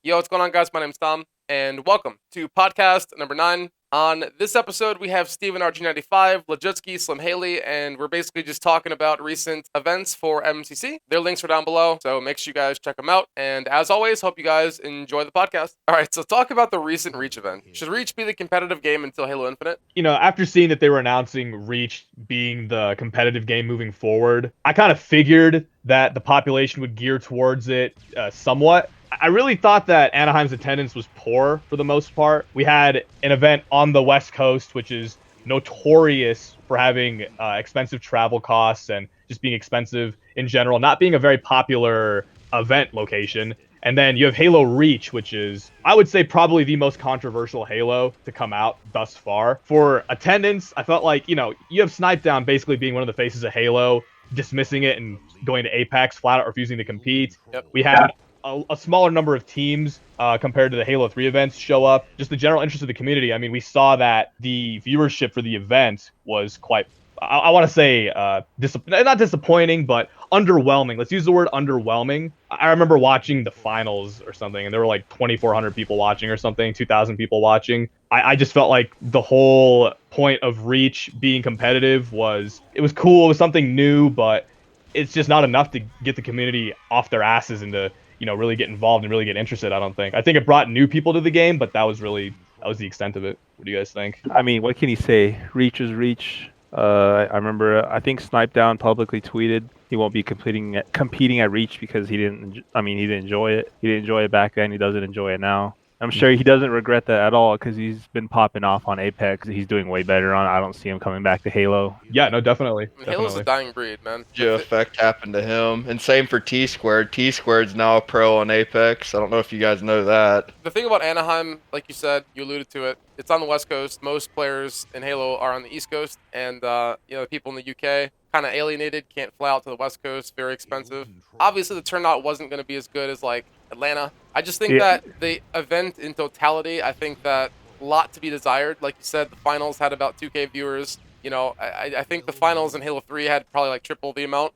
Yo, what's going on, guys? My name's Tom, and welcome to podcast number 9. On this episode, we have Stephenrg95, Legitsky, Slim Haley, and we're basically just talking about recent events for MCC. Their links are down below, so make sure you guys check them out. And as always, hope you guys enjoy the podcast. All right, so talk about the recent Reach event. Should Reach be the competitive game until Halo Infinite? After seeing that they were announcing Reach being the competitive game moving forward, I kind of figured that the population would gear towards it somewhat. I really thought that Anaheim's attendance was poor for the most part. We had an event on the West Coast, which is notorious for having expensive travel costs and just being expensive in general, not being a very popular event location. And then you have Halo Reach, which is, I would say, probably the most controversial Halo to come out thus far. For attendance, I felt like, you have Snipedown basically being one of the faces of Halo, dismissing it and going to Apex, flat out refusing to compete. Yep. We had a smaller number of teams compared to the Halo 3 events show up. Just the general interest of the community. I mean, we saw that the viewership for the event was quite, I want to say, not disappointing, but underwhelming. Let's use the word underwhelming. I remember watching the finals or something, and there were like 2,400 people watching or something, 2,000 people watching. I just felt like the whole point of Reach being competitive was cool, it was something new, but it's just not enough to get the community off their asses and to really get involved and really get interested. I think it brought new people to the game, but that was the extent of it. What do you guys think? I mean, what can he say? Reach is Reach. I remember, I think Snipedown publicly tweeted he won't be competing at Reach because he didn't enjoy it. He didn't enjoy it back then. He doesn't enjoy it now. I'm sure he doesn't regret that at all because he's been popping off on Apex. He's doing way better on. I don't see him coming back to Halo. Yeah, no, definitely. Halo's a dying breed, man. Joe effect happened to him, and same for T-Squared. T-Squared's now a pro on Apex. I don't know if you guys know that. The thing about Anaheim, like you said, you alluded to it, it's on the West Coast. Most players in Halo are on the East Coast, and the people in the UK kind of alienated, can't fly out to the West Coast, very expensive. Obviously, the turnout wasn't going to be as good as like Atlanta. I just think that the event in totality, I think that a lot to be desired. Like you said, the finals had about 2K viewers. I think the finals in Halo 3 had probably like triple the amount.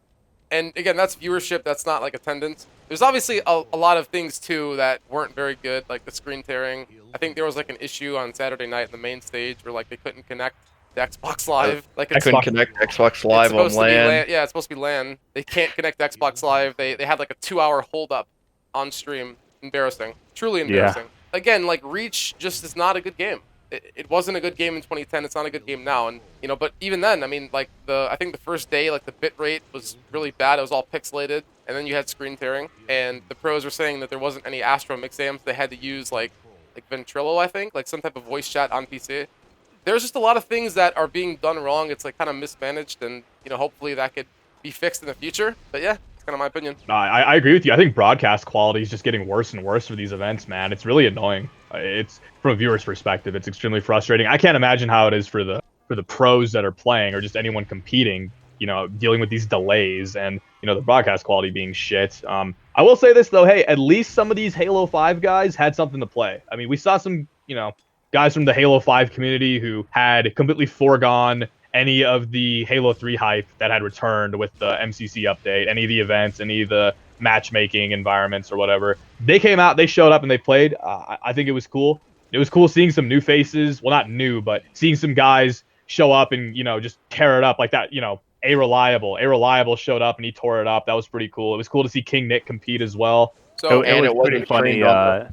And again, that's viewership. That's not like attendance. There's obviously a lot of things too that weren't very good, like the screen tearing. I think there was like an issue on Saturday night in the main stage where like they couldn't connect to Xbox Live. Like I couldn't connect Xbox Live on LAN. Yeah, it's supposed to be LAN. They can't connect to Xbox Live. They had like a 2-hour hold up on stream. Embarrassing. Truly embarrassing. Yeah. Again, like Reach just is not a good game. It wasn't a good game in 2010. It's not a good game now. And but even then, I mean, like I think the first day, like the bit rate was really bad. It was all pixelated, and then you had screen tearing. And the pros were saying that there wasn't any Astro mix amps. They had to use like Ventrilo, I think, like some type of voice chat on PC. There's just a lot of things that are being done wrong. It's like kind of mismanaged, and hopefully that could be fixed in the future. But yeah. Kind of my opinion. No, I agree with you. I think broadcast quality is just getting worse and worse for these events, man. It's really annoying. It's from a viewer's perspective, it's extremely frustrating. I can't imagine how it is for the pros that are playing or just anyone competing, dealing with these delays and the broadcast quality being shit. I will say this though, hey, at least some of these Halo 5 guys had something to play. I mean, we saw some, guys from the Halo 5 community who had completely foregone any of the Halo 3 hype that had returned with the MCC update, any of the events, any of the matchmaking environments or whatever. They came out, they showed up, and they played. I think it was cool. It was cool seeing some new faces. Well, not new, but seeing some guys show up and, just tear it up like that. A Reliable showed up and he tore it up. That was pretty cool. It was cool to see King Nick compete as well. So it was pretty funny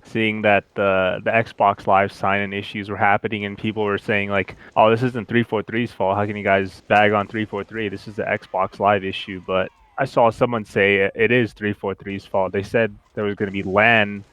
seeing that the Xbox Live sign-in issues were happening and people were saying like, "Oh, this isn't 343's fault. How can you guys bag on 343? This is the Xbox Live issue." But I saw someone say it is 343's fault. They said there was going to be LAN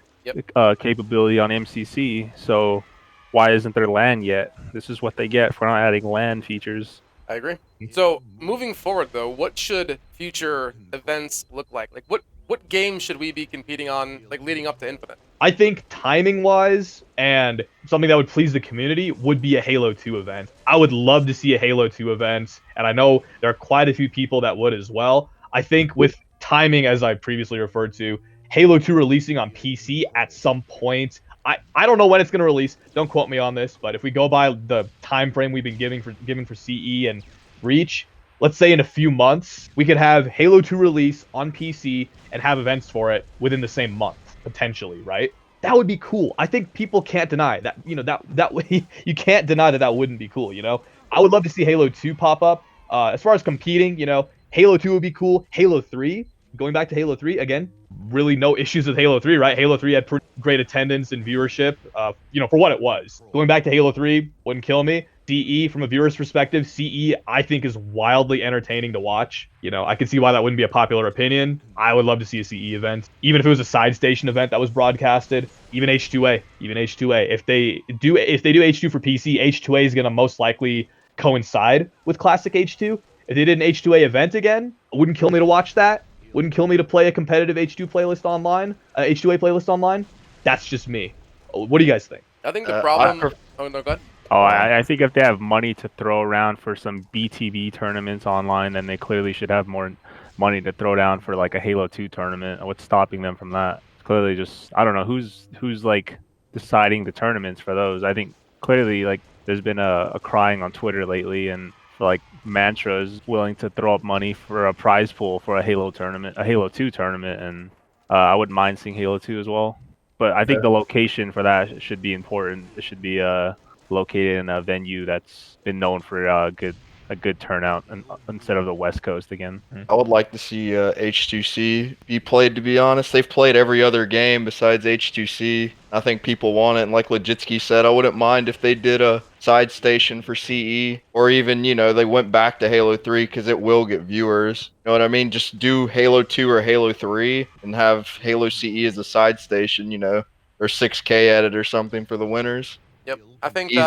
capability on MCC. So why isn't there LAN yet? This is what they get for not adding LAN features. I agree. So moving forward, though, what should future events look like? Like what game should we be competing on, like leading up to Infinite? I think timing-wise and something that would please the community would be a Halo 2 event. I would love to see a Halo 2 event, and I know there are quite a few people that would as well. I think with timing, as I previously referred to, Halo 2 releasing on PC at some point. I don't know when it's going to release. Don't quote me on this, but if we go by the time frame we've been giving for CE and Reach, let's say in a few months, we could have Halo 2 release on PC and have events for it within the same month, potentially, right? that would be cool. I think people can't deny that. That way you can't deny that wouldn't be cool. I would love to see Halo 2 pop up. As far as competing, Halo 2 would be cool. Halo 3, going back to Halo 3 again, really no issues with Halo 3, right? Halo 3 had pretty great attendance and viewership, for what it was. Going back to Halo 3 wouldn't kill me. CE, from a viewer's perspective, CE, I think is wildly entertaining to watch. I can see why that wouldn't be a popular opinion. I would love to see a CE event, even if it was a side station event that was broadcasted. Even H2A. If they do H2 for PC, H2A is going to most likely coincide with Classic H2. If they did an H2A event again, it wouldn't kill me to watch that. Wouldn't kill me to play a competitive H2 playlist online, H2A playlist online. That's just me. What do you guys think? I think the problem. Oh no, go ahead. Oh, I think if they have money to throw around for some BTB tournaments online, then they clearly should have more money to throw down for like a Halo 2 tournament. What's stopping them from that? It's clearly just, I don't know who's like deciding the tournaments for those. I think clearly like there's been a crying on Twitter lately, and like Mantra is willing to throw up money for a prize pool for a Halo tournament, a Halo 2 tournament, and I wouldn't mind seeing Halo 2 as well. But I think the location for that should be important. It should be located in a venue that's been known for a good turnout, instead of the West Coast again. I would like to see H2C be played, to be honest. They've played every other game besides H2C. I think people want it, and like Legitsky said, I wouldn't mind if they did a side station for CE, or even, they went back to Halo 3, because it will get viewers. You know what I mean? Just do Halo 2 or Halo 3 and have Halo CE as a side station, or 6K at it or something for the winners. Yep, I think Easy.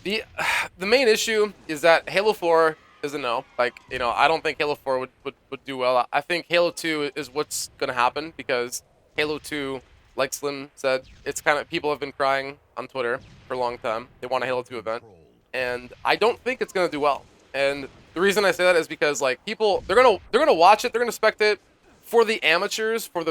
that the main issue is that Halo 4 is a no. Like, I don't think Halo 4 would do well. I think Halo 2 is what's going to happen, because Halo 2, like Slim said, it's kind of, people have been crying on Twitter for a long time. They want a Halo 2 event, and I don't think it's going to do well. And the reason I say that is because like people, they're gonna watch it, they're gonna spectate for the amateurs, for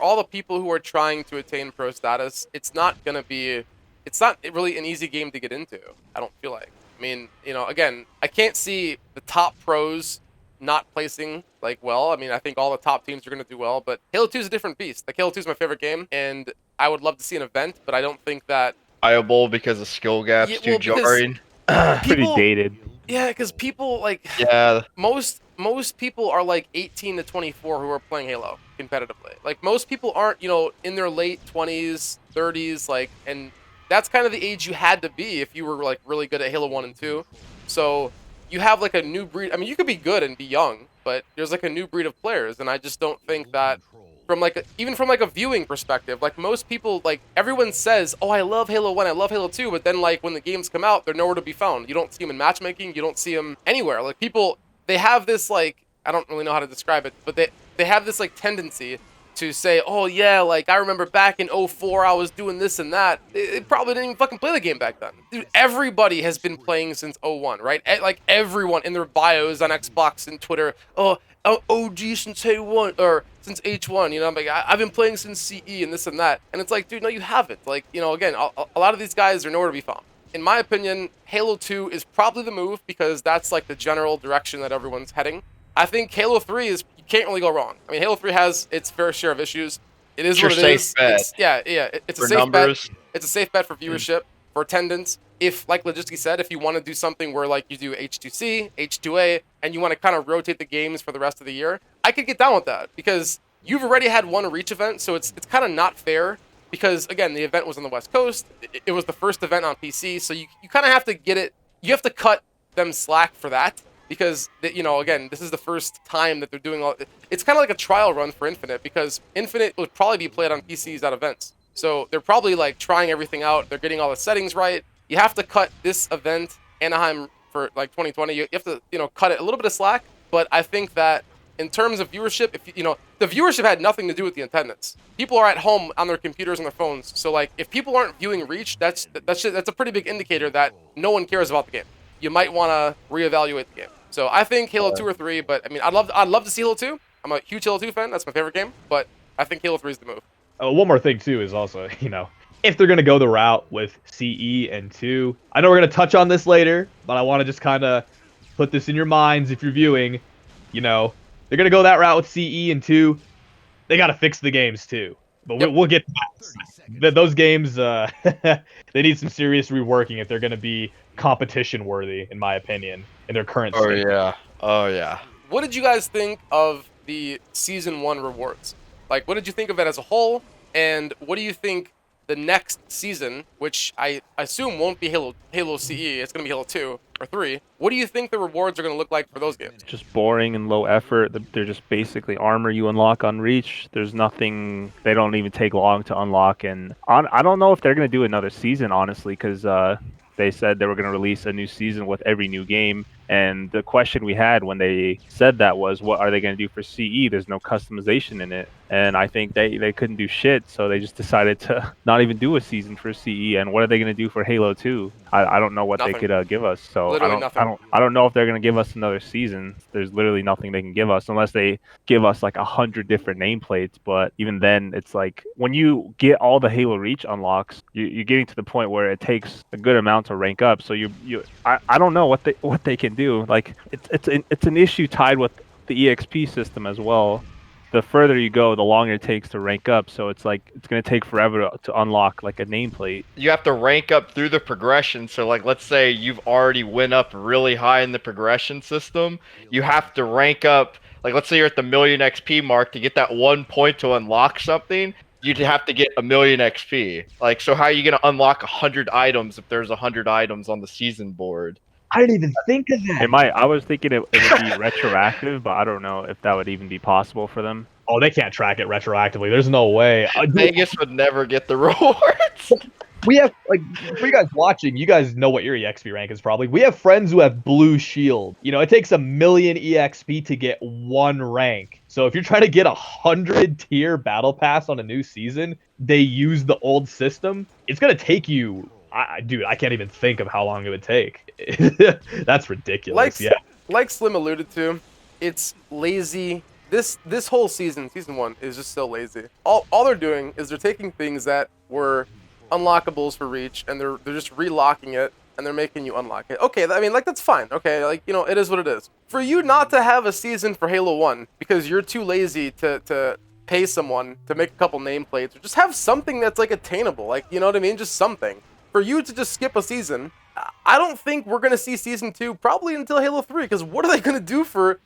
all the people who are trying to attain pro status. It's not really an easy game to get into, I don't feel like. I mean, again, I can't see the top pros not placing well. I mean, I think all the top teams are going to do well, but Halo 2 is a different beast. Like, Halo 2 is my favorite game, and I would love to see an event, but I don't think that Viable because of skill gaps too jarring. Pretty dated. Yeah, because people Yeah. most people are like 18 to 24 who are playing Halo competitively. Like, most people aren't, in their late 20s, 30s, and that's kind of the age you had to be if you were really good at Halo 1 and 2. So you have a new breed. I mean, you could be good and be young, but there's a new breed of players, and I just don't think that from even from a viewing perspective, most people, everyone says, oh, I love Halo 1, I love Halo 2, but then when the games come out, they're nowhere to be found. You don't see them in matchmaking, you don't see them anywhere. People, they have this I don't really know how to describe it, but they have this tendency to say, oh yeah, I remember back in 04 I was doing this and that. They probably didn't even fucking play the game back then. Dude, everybody has been playing since 01, right? Everyone in their bios on Xbox and Twitter, oh, OG since Halo 1, or since H1, I'm I've been playing since CE and this and that. And it's dude, no, you haven't. Again, a lot of these guys are nowhere to be found. In my opinion, Halo 2 is probably the move, because that's the general direction that everyone's heading. I think Halo 3 is, you can't really go wrong. I mean, Halo 3 has its fair share of issues. It is what it is. It's a safe bet. It's a safe bet for viewership, for attendance. If, like Legitsky said, if you want to do something where you do H2C, H2A, and you want to kind of rotate the games for the rest of the year, I could get down with that, because you've already had one Reach event, so it's kind of not fair, because, again, the event was on the West Coast. It was the first event on PC, so you kind of have to get it. You have to cut them slack for that. Because, again, this is the first time that they're doing all... It's kind of like a trial run for Infinite, because Infinite would probably be played on PCs at events. So they're probably, trying everything out. They're getting all the settings right. You have to cut this event, Anaheim, for, 2020. You have to, cut it a little bit of slack. But I think that in terms of viewership, if the viewership had nothing to do with the attendance. People are at home on their computers and their phones. So, if people aren't viewing Reach, that's a pretty big indicator that no one cares about the game. You might want to reevaluate the game. So I think Halo 2 or 3, but I mean, I'd love to see Halo 2. I'm a huge Halo 2 fan. That's my favorite game. But I think Halo 3 is the move. One more thing too is also, if they're gonna go the route with CE and 2, I know we're gonna touch on this later, but I want to just kind of put this in your minds if you're viewing. They're gonna go that route with CE and 2. They gotta fix the games too. But Yep. we'll get to that. Those games, they need some serious reworking if they're going to be competition worthy, in my opinion, in their current Oh state. yeah. Oh yeah. What did you guys think of the season 1 rewards? Like, what did you think of it as a whole? And what do you think the next season, which I assume won't be Halo CE, it's going to be Halo 2 or 3. What do you think the rewards are going to look like for those games? Just boring and low effort. They're just basically armor you unlock on Reach. There's nothing. They don't even take long to unlock. And I don't know if they're gonna do another season, honestly, because they said they were gonna release a new season with every new game. And the question we had when they said that was, what are they going to do for CE? There's no customization in it. And I think they couldn't do shit, so they just decided to not even do a season for CE. And what are they going to do for Halo 2? I don't know what Nothing. they could give us. So Literally nothing. I don't know if they're going to give us another season. There's literally nothing they can give us unless they give us like 100 different nameplates. But even then, it's like when you get all the Halo Reach unlocks, you're getting to the point where it takes a good amount to rank up. So I don't know what they can do. Like it's an issue tied with the EXP system as well. The further you go, the longer it takes to rank up. So it's like it's gonna take forever to unlock like a nameplate. You have to rank up through the progression. So like let's say you've already went up really high in the progression system. You have to rank up, like let's say you're at the million XP mark. To get that 1 point to unlock something, you'd have to get a million XP. Like, so how are you gonna unlock 100 items if there's 100 items on the season board? I didn't even think of that. It might. I was thinking it would be retroactive, but I don't know if that would even be possible for them. Oh, they can't track it retroactively. There's no way. Vegas would never get the rewards. We have, like, for you guys watching, you guys know what your EXP rank is probably. We have friends who have blue shield. You know, it takes 1 million EXP to get 1 rank. So if you're trying to get 100 tier battle pass on a new season, they use the old system. It's going to take you, dude, I can't even think of how long it would take. That's ridiculous. Like Slim alluded to, it's lazy. This whole season 1, is just so lazy. All they're doing is they're taking things that were unlockables for Reach, and they're just relocking it, and they're making you unlock it. Okay, I mean, like, that's fine. Okay, like, you know, it is what it is. For you not to have a season for Halo 1 because you're too lazy to pay someone to make a couple nameplates, or just have something that's, like, attainable. Like, you know what I mean? Just something. For you to just skip a season, I don't think we're going to see Season 2 probably until Halo 3, because what are they going to do for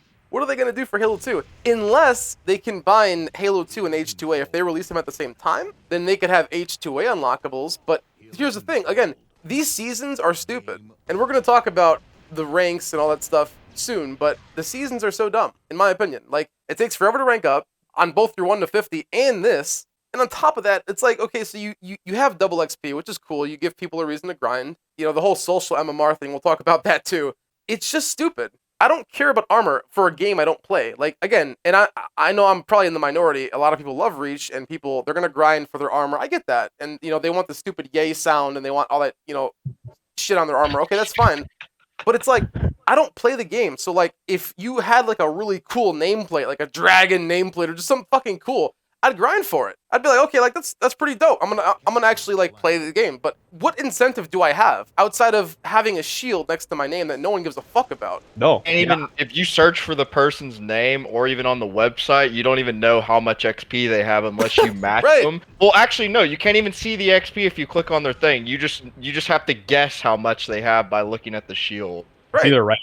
Halo 2? Unless they combine Halo 2 and H2A. If they release them at the same time, then they could have H2A unlockables. But here's the thing. Again, these seasons are stupid. And we're going to talk about the ranks and all that stuff soon, but the seasons are so dumb, in my opinion. Like, it takes forever to rank up on both your 1 to 50 and this. And on top of that, it's like, okay, so you have double XP, which is cool. You give people a reason to grind. You know, the whole social MMR thing, we'll talk about that too. It's just stupid. I don't care about armor for a game I don't play. Like, again, and I know I'm probably in the minority. A lot of people love Reach, and they're going to grind for their armor. I get that. And, you know, they want the stupid yay sound, and they want all that, you know, shit on their armor. Okay, that's fine. But it's like, I don't play the game. So, like, if you had, like, a really cool nameplate, like a dragon nameplate, or just something fucking cool, I'd grind for it. I'd be like, okay, like that's pretty dope. I'm gonna actually like play the game. But what incentive do I have outside of having a shield next to my name that no one gives a fuck about? No. And even if you search for the person's name, or even on the website, you don't even know how much XP they have unless you match Right. them. Well, actually, no, you can't even see the XP if you click on their thing. You just have to guess how much they have by looking at the shield. It's either right.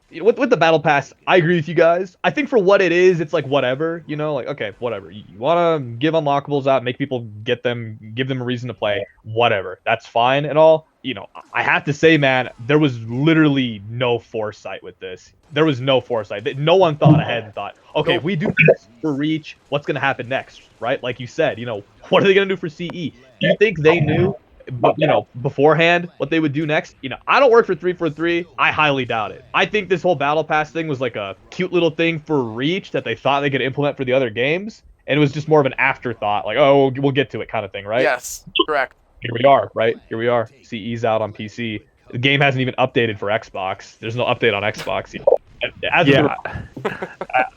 With the battle pass, I agree with you guys. I think for what it is, it's like whatever, you know, like, okay, whatever. You want to give unlockables out, make people get them, give them a reason to play, whatever. That's fine and all. You know, I have to say, man, there was literally no foresight with this. There was no foresight. No one thought ahead and thought, okay, if we do this for Reach, what's going to happen next, right? Like you said, you know, what are they going to do for CE? Do you think they knew, you know, beforehand what they would do next? You know, I don't work for 343. I highly doubt it. I think this whole battle pass thing was like a cute little thing for Reach that they thought they could implement for the other games, and it was just more of an afterthought, like, oh, we'll get to it kind of thing, right? Yes, correct. Here we are, right? Here we are. CE's out on PC. The game hasn't even updated for Xbox. There's no update on Xbox.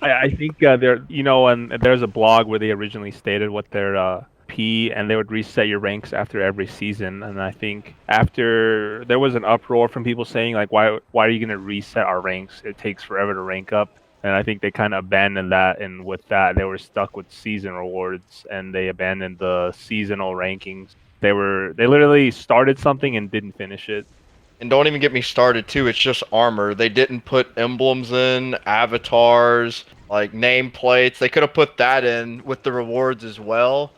I think there, you know, and there's a blog where they originally stated what their P, and they would reset your ranks after every season. And I think after there was an uproar from people saying like, why are you going to reset our ranks? It takes forever to rank up. And I think they kind of abandoned that, and with that, they were stuck with season rewards, and they abandoned the seasonal rankings. They literally started something and didn't finish it. And don't even get me started too. It's just armor. They didn't put emblems in, avatars, like nameplates. They could have put that in with the rewards as well.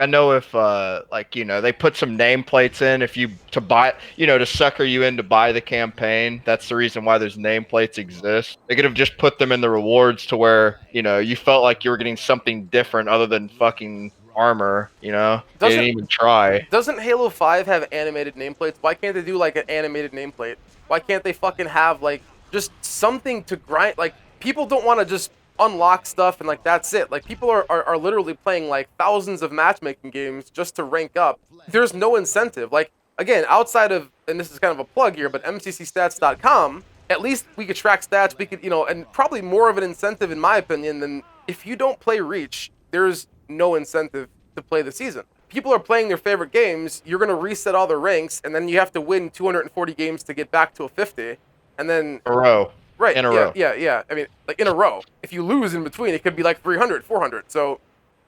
I know if like they put some nameplates in if you to buy to sucker you in to buy the campaign. That's the reason why those nameplates exist. They could have just put them in the rewards to where you felt like you were getting something different other than fucking armor. They didn't even try. Doesn't Halo 5 have animated nameplates? Why can't they do like an animated nameplate? Why can't they fucking have like just something to grind? Like people don't want to just unlock stuff and like that's it. Like people are literally playing like thousands of matchmaking games just to rank up. There's no incentive. Like again, outside of, and this is kind of a plug here, but mccstats.com, at least we could track stats. We could, and probably more of an incentive in my opinion than if you don't play Reach, there's no incentive to play the season. People are playing their favorite games. You're going to reset all their ranks, and then you have to win 240 games to get back to a 50. And then a row. Right. In a row. Yeah. I mean, like in a row. If you lose in between, it could be like 300, 400. So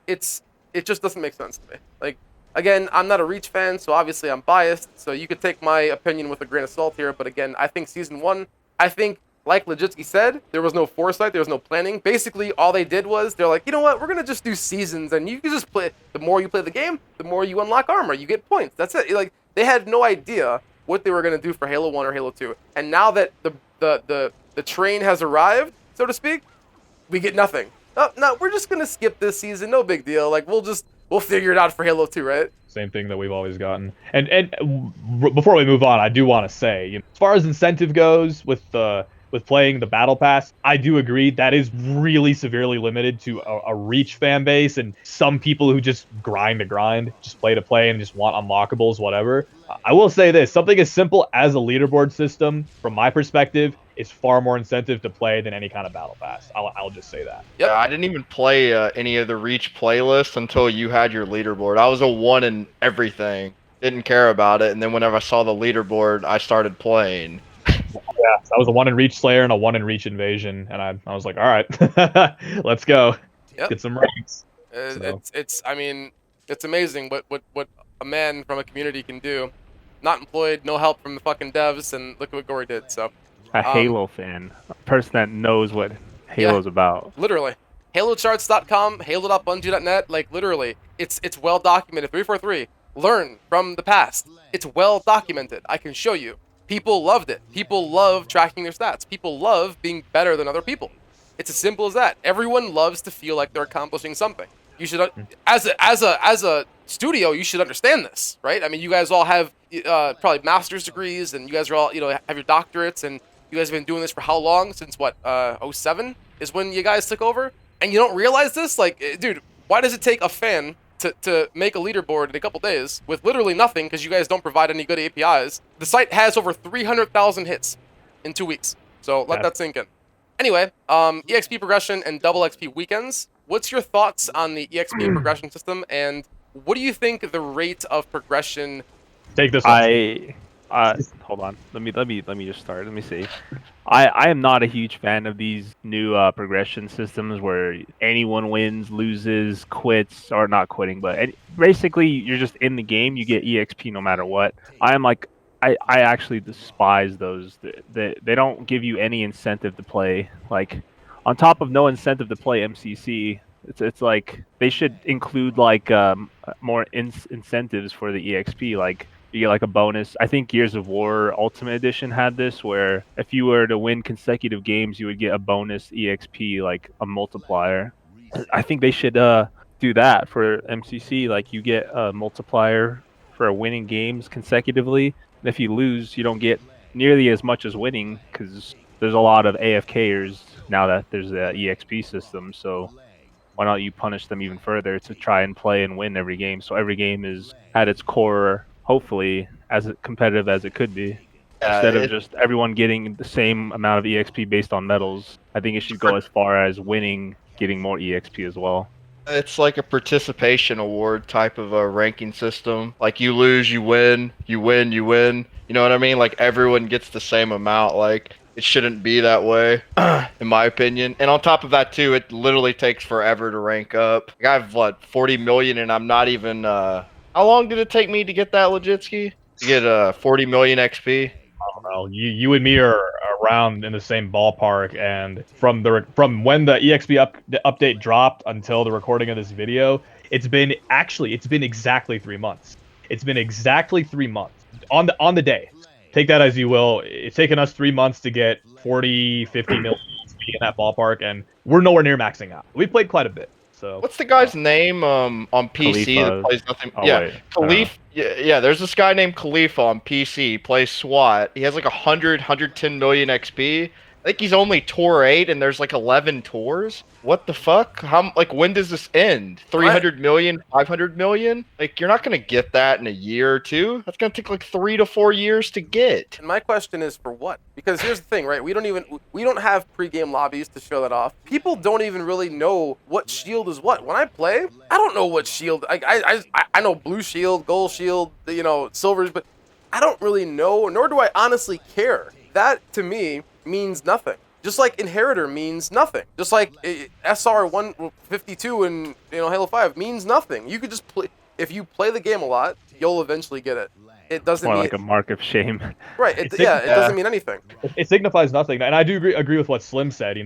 it just doesn't make sense to me. Like, again, I'm not a Reach fan, so obviously I'm biased. So you could take my opinion with a grain of salt here. But again, I think Season 1, like Legitsky said, there was no foresight, there was no planning. Basically, all they did was, they're like, you know what, we're going to just do seasons, and you can just play, the more you play the game, the more you unlock armor, you get points. That's it. Like, they had no idea what they were going to do for Halo 1 or Halo 2. And now that the train has arrived, so to speak, we get nothing. No, we're just going to skip this season, no big deal. Like, we'll figure it out for Halo 2, right? Same thing that we've always gotten. And before we move on, I do want to say, as far as incentive goes with playing the battle pass, I do agree that is really severely limited to a Reach fan base and some people who just grind to grind, just play to play and just want unlockables, whatever. I will say this, something as simple as a leaderboard system, from my perspective, is far more incentive to play than any kind of battle pass. I'll just say that. Yeah, I didn't even play any of the Reach playlists until you had your leaderboard. I was a 1 in everything. Didn't care about it, and then whenever I saw the leaderboard, I started playing. Yeah, so I was a 1 in Reach Slayer and a 1 in Reach Invasion, and I was like, all right, let's go. Yep. Get some ranks. I mean, it's amazing what a man from a community can do. Not employed, no help from the fucking devs, and look at what Gory did. So A Halo fan, a person that knows what Halo's about. Literally. HaloCharts.com, Halo.Bungie.net, like literally, it's well documented. 343, learn from the past. It's well documented. I can show you. People loved it. People love tracking their stats. People love being better than other people. It's as simple as that. Everyone loves to feel like they're accomplishing something. You should, as a studio, you should understand this, right? I mean, you guys all have probably master's degrees, and you guys are all, have your doctorates, and you guys have been doing this for how long? Since what, 07 is when you guys took over? And you don't realize this? Like, dude, why does it take a fan to make a leaderboard in a couple days with literally nothing because you guys don't provide any good APIs? The site has over 300,000 hits in 2 weeks. So let that sink in. Anyway, EXP progression and double XP weekends. What's your thoughts on the EXP progression system, and what do you think the rate of progression? Take this one. Hold on. Let me just start. Let me see. I am not a huge fan of these new progression systems where anyone wins, loses, quits, or not quitting, but basically you're just in the game. You get EXP no matter what. I actually despise those. They don't give you any incentive to play. Like, on top of no incentive to play MCC, it's like they should include like more incentives for the EXP. Like, you get like a bonus. I think Gears of War Ultimate Edition had this, where if you were to win consecutive games, you would get a bonus EXP, like a multiplier. I think they should do that for MCC. Like, you get a multiplier for winning games consecutively. And if you lose, you don't get nearly as much as winning, because there's a lot of AFKers now that there's the EXP system. So why not you punish them even further to try and play and win every game? So every game is at its core, hopefully, as competitive as it could be. Instead of just everyone getting the same amount of EXP based on medals, I think it should go as far as winning, getting more EXP as well. It's like a participation award type of a ranking system. Like, you lose, you win, you win, you win. You know what I mean? Like, everyone gets the same amount. Like, it shouldn't be that way, in my opinion. And on top of that too, it literally takes forever to rank up. Like, I have what 40 million, and I'm not even. How long did it take me to get that Legitsky? To get 40 million XP? I don't know. You and me are around in the same ballpark, and from when the the update dropped until the recording of this video, it's been exactly 3 months. It's been exactly 3 months on the day. Take that as you will. It's taken us 3 months to get 40, 50 million in that ballpark, and we're nowhere near maxing out. We played quite a bit. So What's the guy's name on PC Khalifa. that plays nothing? Oh, yeah, wait. Khalif. Yeah, there's this guy named Khalifa on PC. He plays SWAT. He has like 110 million XP. I think he's only Tour 8, and there's like 11 tours. What the fuck? Like, when does this end? 300 million, 500 million? Like, you're not gonna get that in a year or two. That's gonna take like 3 to 4 years to get. And my question is for what? Because here's the thing, right? We don't have pre-game lobbies to show that off. People don't even really know what shield is what. When I play, I don't know what shield. I know blue shield, gold shield, silvers, but I don't really know, nor do I honestly care. That to me means nothing. Just like Inheritor means nothing. Just like SR 152 in Halo 5 means nothing. You could just play. If you play the game a lot, you'll eventually get it. It doesn't More mean like a mark of shame. right. It doesn't mean anything. it signifies nothing, and I do agree with what Slim said.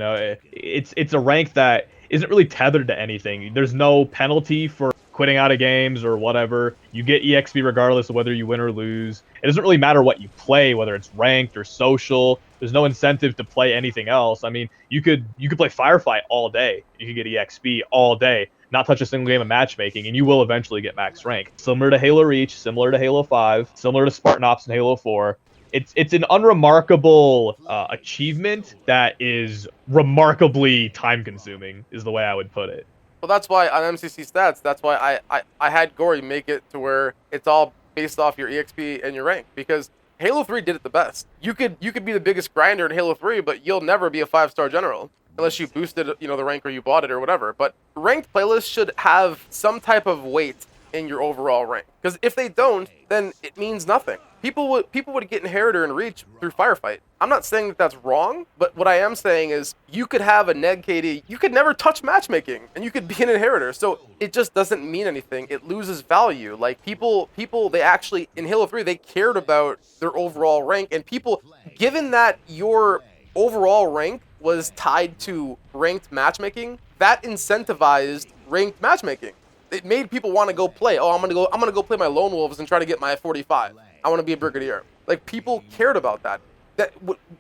It's a rank that isn't really tethered to anything. There's no penalty for quitting out of games or whatever. You get EXP regardless of whether you win or lose. It doesn't really matter what you play, whether it's ranked or social. There's no incentive to play anything else. I mean, you could play Firefight all day. You could get EXP all day, not touch a single game of matchmaking, and you will eventually get max rank. Similar to Halo Reach, similar to Halo 5, similar to Spartan Ops and Halo 4. It's an unremarkable achievement that is remarkably time-consuming, is the way I would put it. Well, that's why on MCC stats, that's why I had Gory make it to where it's all based off your EXP and your rank, because Halo 3 did it the best. You could be the biggest grinder in Halo 3, but you'll never be a 5-star general unless you boosted the rank or you bought it or whatever. But ranked playlists should have some type of weight in your overall rank, because if they don't, then it means nothing. People would get Inheritor and Reach through Firefight. I'm not saying that that's wrong, but what I am saying is you could have a neg KD, you could never touch matchmaking, and you could be an Inheritor. So it just doesn't mean anything. It loses value. Like people, they actually in Halo 3 they cared about their overall rank, and people, given that your overall rank was tied to ranked matchmaking, that incentivized ranked matchmaking. It made people want to go play. Oh, I'm gonna go play my Lone Wolves and try to get my 45. I want to be a Brigadier. Like, people cared about that.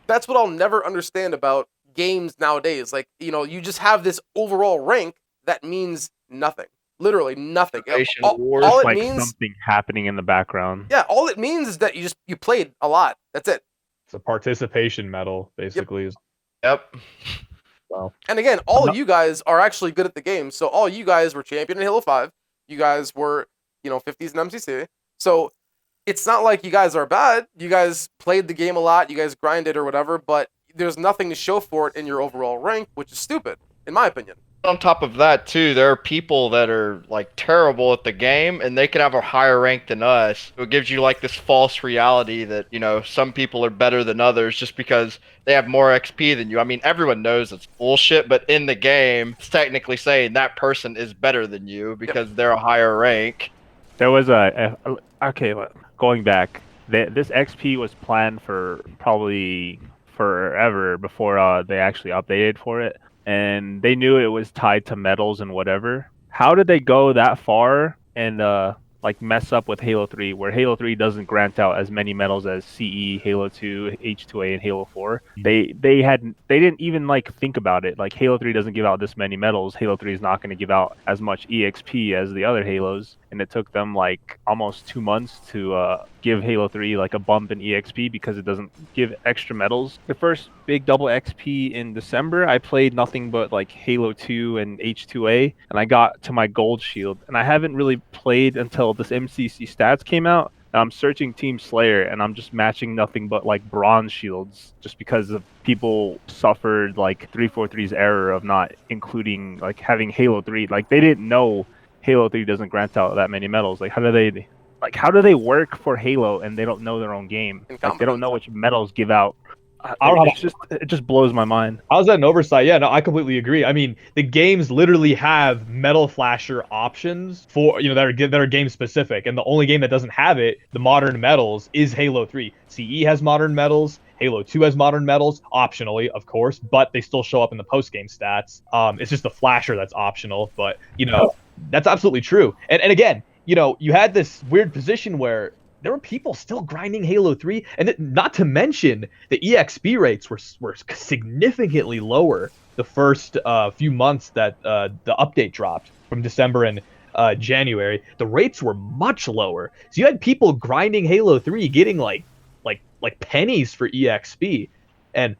That's what I'll never understand about games nowadays. Like, you just have this overall rank that means nothing. Literally nothing. All it like means, something happening in the background. Yeah, all it means is that you played a lot. That's it. It's a participation medal, basically. Yep. Well, and again, all of you guys are actually good at the game. So all you guys were champion in Halo 5. You guys were, 50s in MCC. So it's not like you guys are bad. You guys played the game a lot. You guys grinded or whatever, but there's nothing to show for it in your overall rank, which is stupid, in my opinion. On top of that, too, there are people that are, like, terrible at the game, and they can have a higher rank than us. It gives you, like, this false reality that, some people are better than others just because they have more XP than you. I mean, everyone knows it's bullshit, but in the game, it's technically saying that person is better than you because they're a higher rank. There was going back, this XP was planned for probably forever before they actually updated for it. And they knew it was tied to medals and whatever. How did they go that far and mess up with Halo 3, where Halo 3 doesn't grant out as many medals as CE, Halo 2, H2A, and Halo 4? They didn't even think about it. Like, Halo 3 doesn't give out this many medals. Halo 3 is not going to give out as much EXP as the other Halos, and it took them almost 2 months to give Halo 3 a bump in EXP because it doesn't give extra medals. The first big double XP in December, I played nothing but Halo 2 and H2A, and I got to my gold shield, and I haven't really played until this MCC stats came out. And I'm searching Team Slayer, and I'm just matching nothing but bronze shields, just because of people suffered 343's error of not including having Halo 3. They didn't know Halo 3 doesn't grant out that many medals. How do they work for Halo and they don't know their own game? They don't know which medals give out It just blows my mind. How's that an oversight? Yeah, no, I completely agree. I mean, the games literally have metal flasher options for that are game specific, and the only game that doesn't have it, the modern metals, is Halo 3. CE has modern metals. Halo 2 has modern metals, optionally, of course, but they still show up in the post game stats. It's just the flasher that's optional, but that's absolutely true. And again, you had this weird position where there were people still grinding Halo 3, and not to mention the EXP rates were significantly lower the first few months that the update dropped from December and January. The rates were much lower, so you had people grinding Halo 3 getting like pennies for EXP. And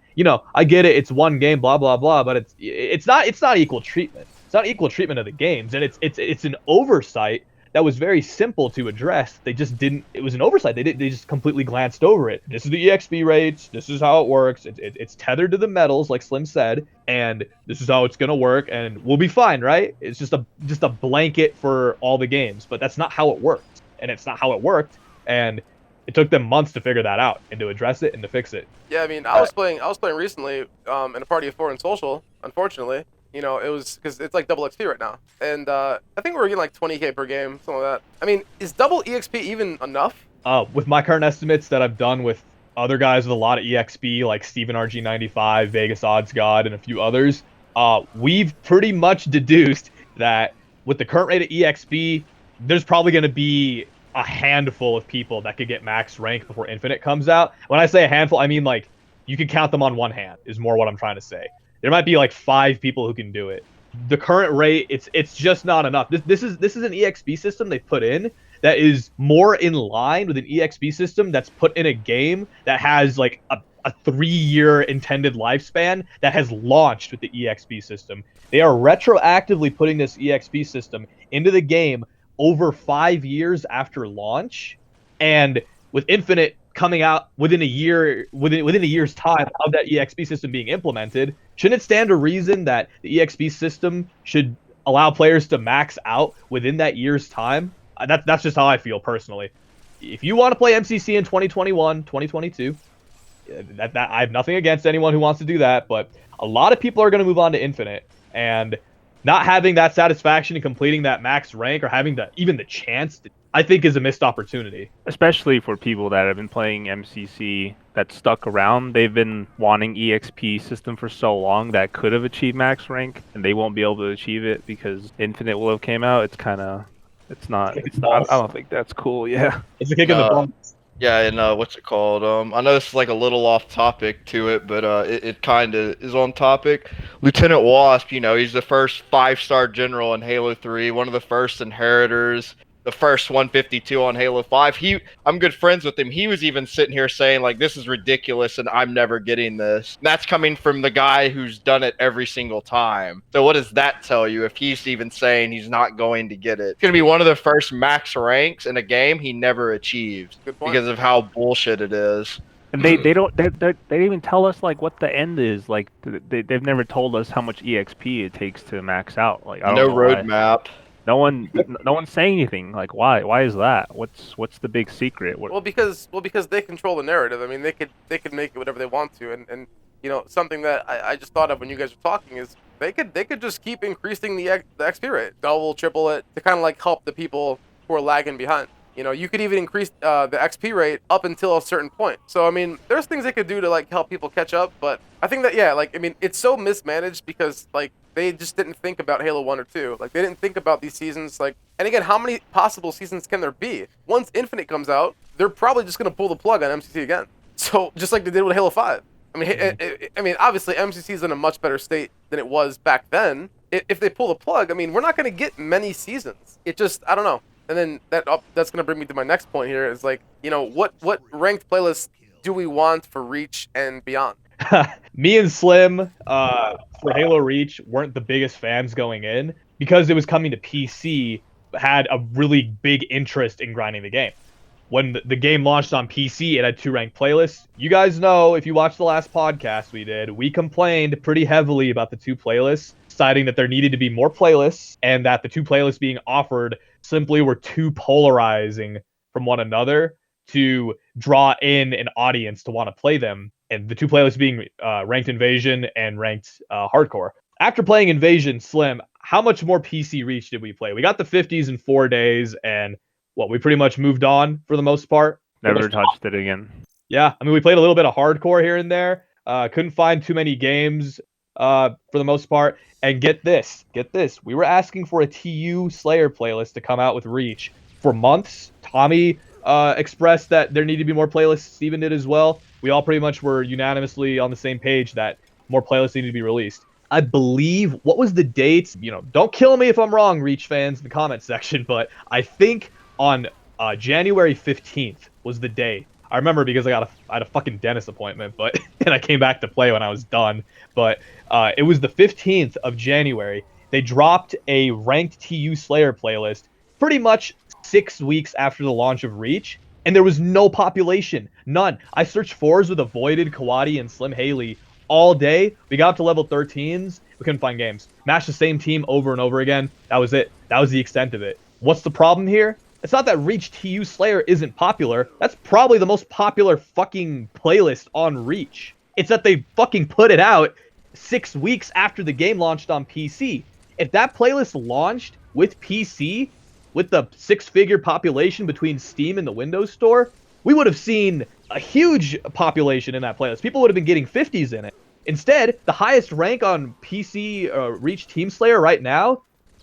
I get it, it's one game, blah blah blah, but it's not equal treatment. It's not equal treatment of the games, and it's an oversight that was very simple to address. They just didn't. It was an oversight. They just completely glanced over it. This is the EXP rates. This is how it works. It's tethered to the metals, like Slim said, and this is how it's gonna work, and we'll be fine, right? It's just a blanket for all the games, but that's not how it worked, and it's not how it worked, and it took them months to figure that out and to address it and to fix it. Yeah, I mean, I was playing recently in a party of 4 in social. Unfortunately, it was because it's like double XP right now, and I think we were getting like 20k per game, something like that. I mean, is double EXP even enough? With my current estimates that I've done with other guys with a lot of EXP, like Stephenrg95, Vegas Odds God, and a few others, we've pretty much deduced that with the current rate of EXP, there's probably going to be a handful of people that could get max rank before Infinite comes out. When I say a handful, I mean like you could count them on one hand, is more what I'm trying to say. There might be like 5 people who can do it. The current rate, it's just not enough. This is an EXP system they put in that is more in line with an EXP system that's put in a game that has like a 3-year intended lifespan that has launched with the EXP system. They are retroactively putting this EXP system into the game over 5 years after launch, and with Infinite coming out within a year's time of that EXP system being implemented, shouldn't it stand to reason that the EXP system should allow players to max out within that year's time? That's just how I feel personally. If you want to play MCC in 2021, 2022, that I have nothing against anyone who wants to do that, but a lot of people are going to move on to Infinite, and not having that satisfaction in completing that max rank or having even the chance to, I think, is a missed opportunity. Especially for people that have been playing MCC that stuck around. They've been wanting EXP system for so long that could have achieved max rank, and they won't be able to achieve it because Infinite will have came out. It's not, I don't think that's cool. Yeah. It's a kick in the bum. Yeah, and what's it called? I know this is like a little off topic to it, but it kind of is on topic. Lieutenant Wasp, he's the first 5-star general in Halo 3, one of the first inheritors, the first 152 on Halo 5. I'm good friends with him. He was even sitting here saying, like, this is ridiculous and I'm never getting this. And that's coming from the guy who's done it every single time. So what does that tell you if he's even saying he's not going to get it? It's going to be one of the first max ranks in a game he never achieved because of how bullshit it is. And they don't even tell us like what the end is. Like they've never told us how much EXP it takes to max out. Like I don't know roadmap. No one's saying anything. Like why is that? What's the big secret? Well, because they control the narrative. I mean, they could make it whatever they want to, and something that I just thought of when you guys were talking is they could just keep increasing the XP rate, double, triple it, to kind of like help the people who are lagging behind. You could even increase the XP rate up until a certain point. So I mean, there's things they could do to like help people catch up, but I think that it's so mismanaged because like they just didn't think about Halo 1 or 2. Like they didn't think about these seasons. Like, and again, how many possible seasons can there be? Once Infinite comes out, they're probably just gonna pull the plug on MCC again. So just like they did with Halo 5. I mean, obviously MCC is in a much better state than it was back then. If they pull the plug, I mean, we're not gonna get many seasons. It just, I don't know. And then that's going to bring me to my next point here is like, what ranked playlists do we want for Reach and beyond? Me and Slim for Halo Reach weren't the biggest fans going in because it was coming to PC, had a really big interest in grinding the game. When the game launched on PC, it had 2 ranked playlists. You guys know, if you watched the last podcast we did, we complained pretty heavily about the 2 playlists, citing that there needed to be more playlists and that the 2 playlists being offered simply were too polarizing from one another to draw in an audience to want to play them. and the two playlists being ranked Invasion and ranked Hardcore. After playing Invasion, Slim, how much more PC Reach did we play? We got the 50s in 4 days, and we pretty much moved on for the most part. Never touched it again. Yeah, I mean, we played a little bit of Hardcore here and there. Couldn't find too many games for the most part. And get this. We were asking for a TU Slayer playlist to come out with Reach for months. Tommy expressed that there needed to be more playlists. Steven did as well. We all pretty much were unanimously on the same page that more playlists needed to be released. I believe, what was the dates? Don't kill me if I'm wrong, Reach fans, in the comment section, but I think on January 15th was the day. I remember because I had a fucking dentist appointment, but and I came back to play when I was done. But it was the 15th of January. They dropped a ranked TU Slayer playlist pretty much 6 weeks after the launch of Reach, and there was no population, none. I searched 4s with Avoided, Kawadi, and Slim Haley all day. We got up to level 13s. We couldn't find games. Matched the same team over and over again. That was it. That was the extent of it. What's the problem here? It's not that Reach TU Slayer isn't popular. That's probably the most popular fucking playlist on Reach. It's that they fucking put it out 6 weeks after the game launched on PC. If that playlist launched with PC, with the 6-figure population between Steam and the Windows Store, we would have seen a huge population in that playlist. People would have been getting 50s in it. Instead, the highest rank on PC Reach Team Slayer right now,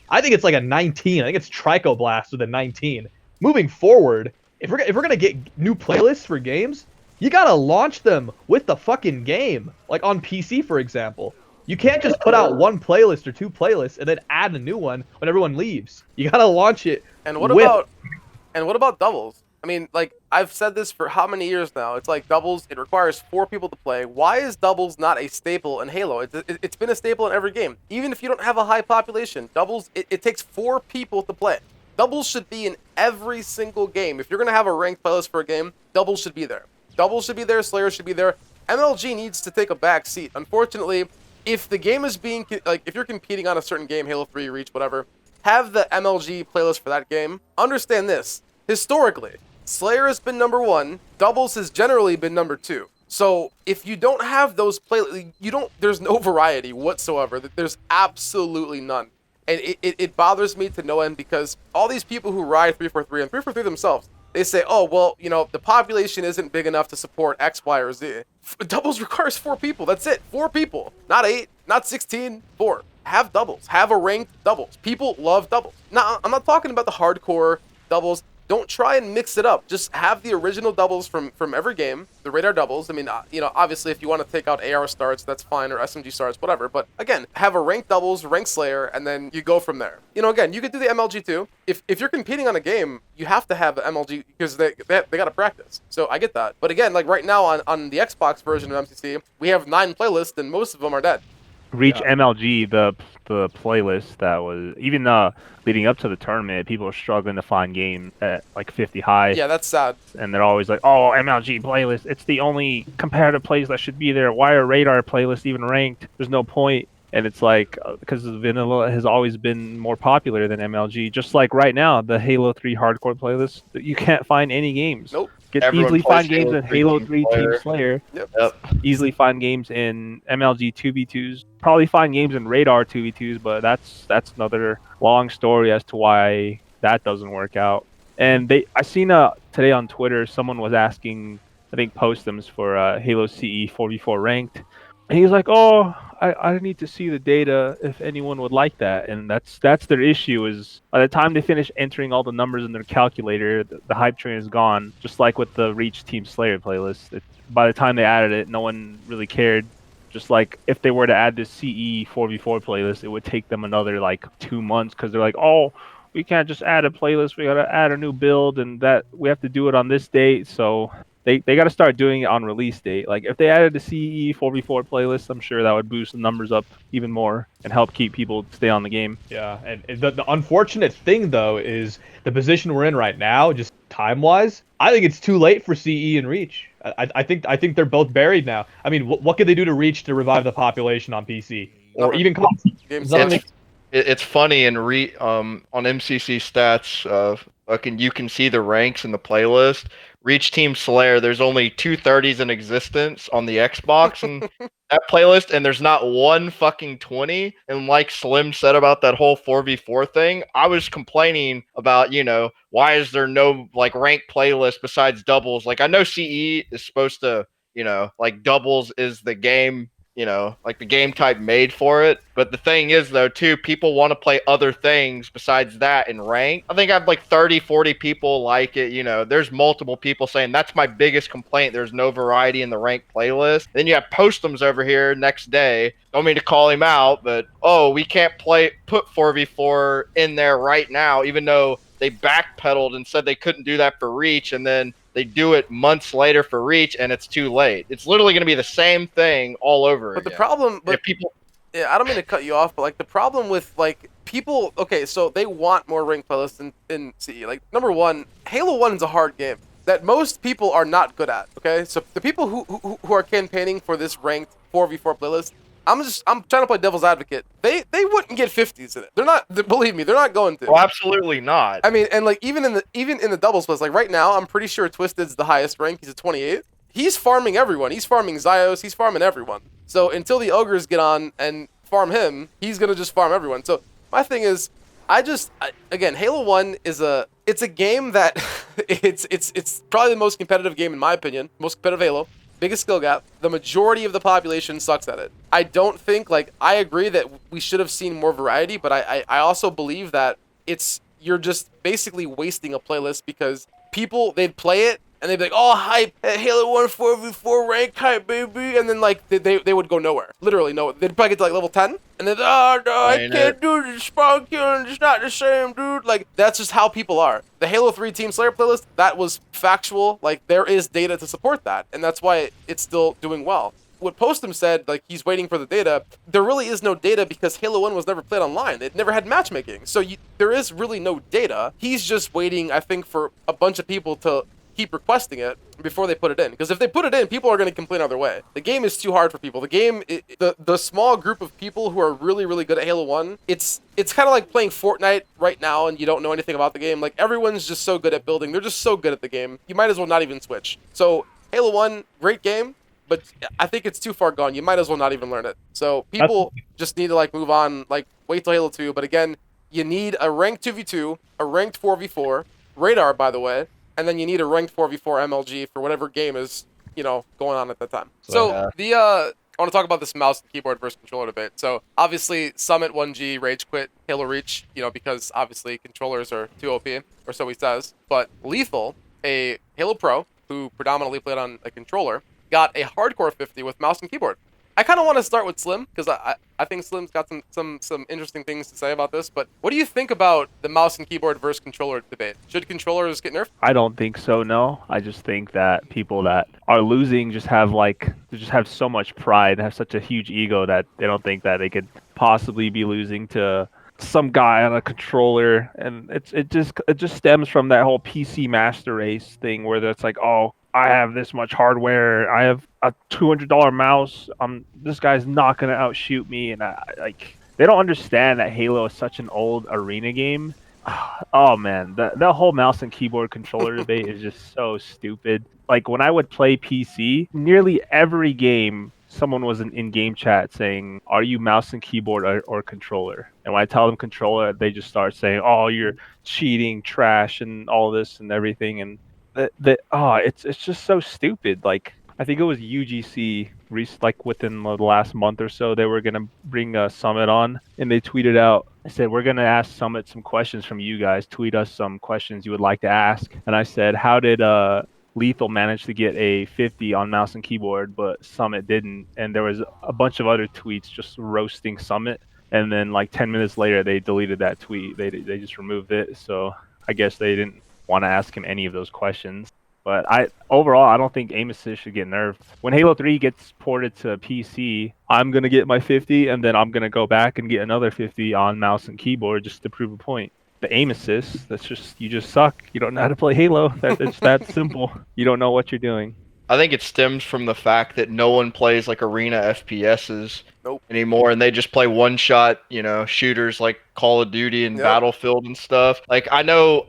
I think it's like a 19. I think it's Trichoblast with a 19. Moving forward, if we're gonna get new playlists for games, you gotta launch them with the fucking game. Like on PC, for example. You can't just put out one playlist or two playlists and then add a new one when everyone leaves. You gotta launch it. And what about doubles? I mean, like, I've said this for how many years now? It's like doubles, it requires 4 people to play. Why is doubles not a staple in Halo? It's been a staple in every game. Even if you don't have a high population, doubles, it takes 4 people to play. Doubles should be in every single game. If you're going to have a ranked playlist for a game, doubles should be there. Doubles should be there, Slayer should be there. MLG needs to take a back seat. Unfortunately, if the game is being, like, if you're competing on a certain game, Halo 3, Reach, whatever, have the MLG playlist for that game. Understand this. Historically, Slayer has been number 1, doubles has generally been number 2. So if you don't have those playlists, there's no variety whatsoever. There's absolutely none. And it bothers me to no end because all these people who ride 343 and 343 themselves, they say, oh, well, the population isn't big enough to support X, Y, or Z. Doubles requires 4 people. That's it. 4 people. Not 8, not 16, 4. Have doubles. Have a ranked doubles. People love doubles. Now, I'm not talking about the hardcore doubles. Don't try and mix it up. Just have the original doubles from every game, the radar doubles. I mean, obviously, if you want to take out AR starts, that's fine, or SMG starts, whatever. But again, have a ranked doubles, ranked Slayer, and then you go from there. Again, you could do the MLG too. If you're competing on a game, you have to have the MLG because they got to practice. So I get that. But again, like right now on the Xbox version of MCC, we have 9 playlists, and most of them are dead. Reach MLG, the playlist that was even leading up to the tournament, people are struggling to find games at like 50 high. Yeah, that's sad. And they're always like, "Oh, MLG playlist, it's the only comparative playlist that should be there. Why are radar playlists even ranked? There's no point." And it's like because Vanilla has always been more popular than MLG. Just like right now, the Halo 3 hardcore playlist, you can't find any games. Nope. Easily find games in Halo 3 Team Slayer. Yep. Easily find games in MLG 2v2s. Probably find games in Radar 2v2s, but that's another long story as to why that doesn't work out. And I seen today on Twitter someone was asking, I think Postums for Halo CE 4v4 ranked, and he was like, "Oh, I need to see the data if anyone would like that." And that's their issue is by the time they finish entering all the numbers in their calculator, the hype train is gone. Just like with the Reach Team Slayer playlist, by the time they added it, no one really cared. Just like if they were to add this CE 4v4 playlist, it would take them another like 2 months because they're like, "Oh, we can't just add a playlist. We gotta add a new build, and that we have to do it on this date." So they got to start doing it on release date. Like if they added the CE 4v4 playlist, I'm sure that would boost the numbers up even more and help keep people stay on the game. Yeah, and the unfortunate thing though is the position we're in right now, just time-wise. I think it's too late for CE and Reach. I think they're both buried now. I mean, what could they do to Reach to revive the population on PC or even console? it's funny and on MCC stats, fucking you can see the ranks in the playlist. Reach Team Slayer, there's only 230s in existence on the Xbox and that playlist, and there's not one fucking 20. And like Slim said about that whole 4v4 thing, I was complaining about, why is there no like ranked playlist besides doubles? Like I know CE is supposed to, like doubles is the game, like the game type made for it. But the thing is, though, too, people want to play other things besides that in rank. I think I have like 30, 40 people like it. There's multiple people saying that's my biggest complaint. There's no variety in the ranked playlist. Then you have Postums over here next day. Don't mean to call him out, but we can't put 4v4 in there right now, even though they backpedaled and said they couldn't do that for Reach, and then they do it months later for Reach, and it's too late. It's literally going to be the same thing all over again. But the problem, people, yeah, I don't mean to cut you off, but like the problem with like people, okay, so they want more ranked playlists in CE. Like number one, Halo 1 is a hard game that most people are not good at. Okay, so the people who are campaigning for this ranked 4v4 playlist, I'm trying to play devil's advocate. They wouldn't get 50s in it. They're not. Believe me, they're not going to. Well, absolutely not. I mean, and like even in the doubles list, like right now, I'm pretty sure Twisted's the highest rank. He's at 28. He's farming everyone. He's farming Zyos. He's farming everyone. So until the ogres get on and farm him, he's gonna just farm everyone. So my thing is, again, Halo 1 is a game that it's probably the most competitive game in my opinion. Most competitive Halo. Biggest skill gap. The majority of the population sucks at it. I don't think, like, I agree that we should have seen more variety, but I also believe that you're just basically wasting a playlist because people, they'd play it and they'd be like, oh, hype, Halo 1 4v4 rank hype, baby. And then, like, they would go nowhere. Literally nowhere. They'd probably get to, like, level 10. And then, oh, no, I can't do this. Spawn killing. It's not the same, dude. Like, that's just how people are. The Halo 3 Team Slayer playlist, that was factual. Like, there is data to support that. And that's why it's still doing well. What Postum said, like, he's waiting for the data, there really is no data because Halo 1 was never played online. It never had matchmaking. So there is really no data. He's just waiting, I think, for a bunch of people to keep requesting it before they put it in. Because if they put it in, people are going to complain either way. The game is too hard for people. The game, the small group of people who are really, really good at Halo 1, it's kind of like playing Fortnite right now and you don't know anything about the game. Like, everyone's just so good at building. They're just so good at the game. You might as well not even switch. So, Halo 1, great game, but I think it's too far gone. You might as well not even learn it. So, people just need to, like, move on, like, wait till Halo 2. But again, you need a ranked 2v2, a ranked 4v4, radar, by the way, and then you need a ranked 4v4 MLG for whatever game is, going on at that time. So, I want to talk about this mouse and keyboard versus controller debate. So, obviously, Summit 1G rage quit Halo Reach, because obviously controllers are too OP, or so he says. But Lethal, a Halo Pro, who predominantly played on a controller, got a hardcore 50 with mouse and keyboard. I kind of want to start with Slim, because I think Slim's got some interesting things to say about this, but what do you think about the mouse and keyboard versus controller debate? Should controllers get nerfed? I don't think so, no. I just think that people that are losing just have so much pride, have such a huge ego that they don't think that they could possibly be losing to some guy on a controller, and it just stems from that whole PC master race thing where it's like, oh, I have this much hardware, I have a $200 mouse, this guy's not gonna outshoot me, and they don't understand that Halo is such an old arena game. Oh man, the whole mouse and keyboard controller debate is just so stupid. Like, when I would play PC, nearly every game someone was in game chat saying, are you mouse and keyboard or controller? And when I tell them controller, they just start saying, oh, you're cheating, trash, and all this and everything. And it's just so stupid. Like, I think it was UGC, like within the last month or so, they were gonna bring Summit on, and they tweeted out, I said, we're gonna ask Summit some questions from you guys. Tweet us some questions you would like to ask. And I said, how did Lethal managed to get a 50 on mouse and keyboard, but Summit didn't? And there was a bunch of other tweets just roasting Summit. And then like 10 minutes later, they deleted that tweet. They just removed it. So I guess they didn't want to ask him any of those questions. But overall, I don't think aim assist should get nerfed. When Halo 3 gets ported to PC, I'm going to get my 50, and then I'm going to go back and get another 50 on mouse and keyboard just to prove a point. The aim assist, you just suck. You don't know how to play Halo. It's that simple. You don't know what you're doing. I think it stems from the fact that no one plays like arena FPSs Nope. anymore, and they just play one-shot, shooters like Call of Duty and Yep. Battlefield and stuff. Like I know,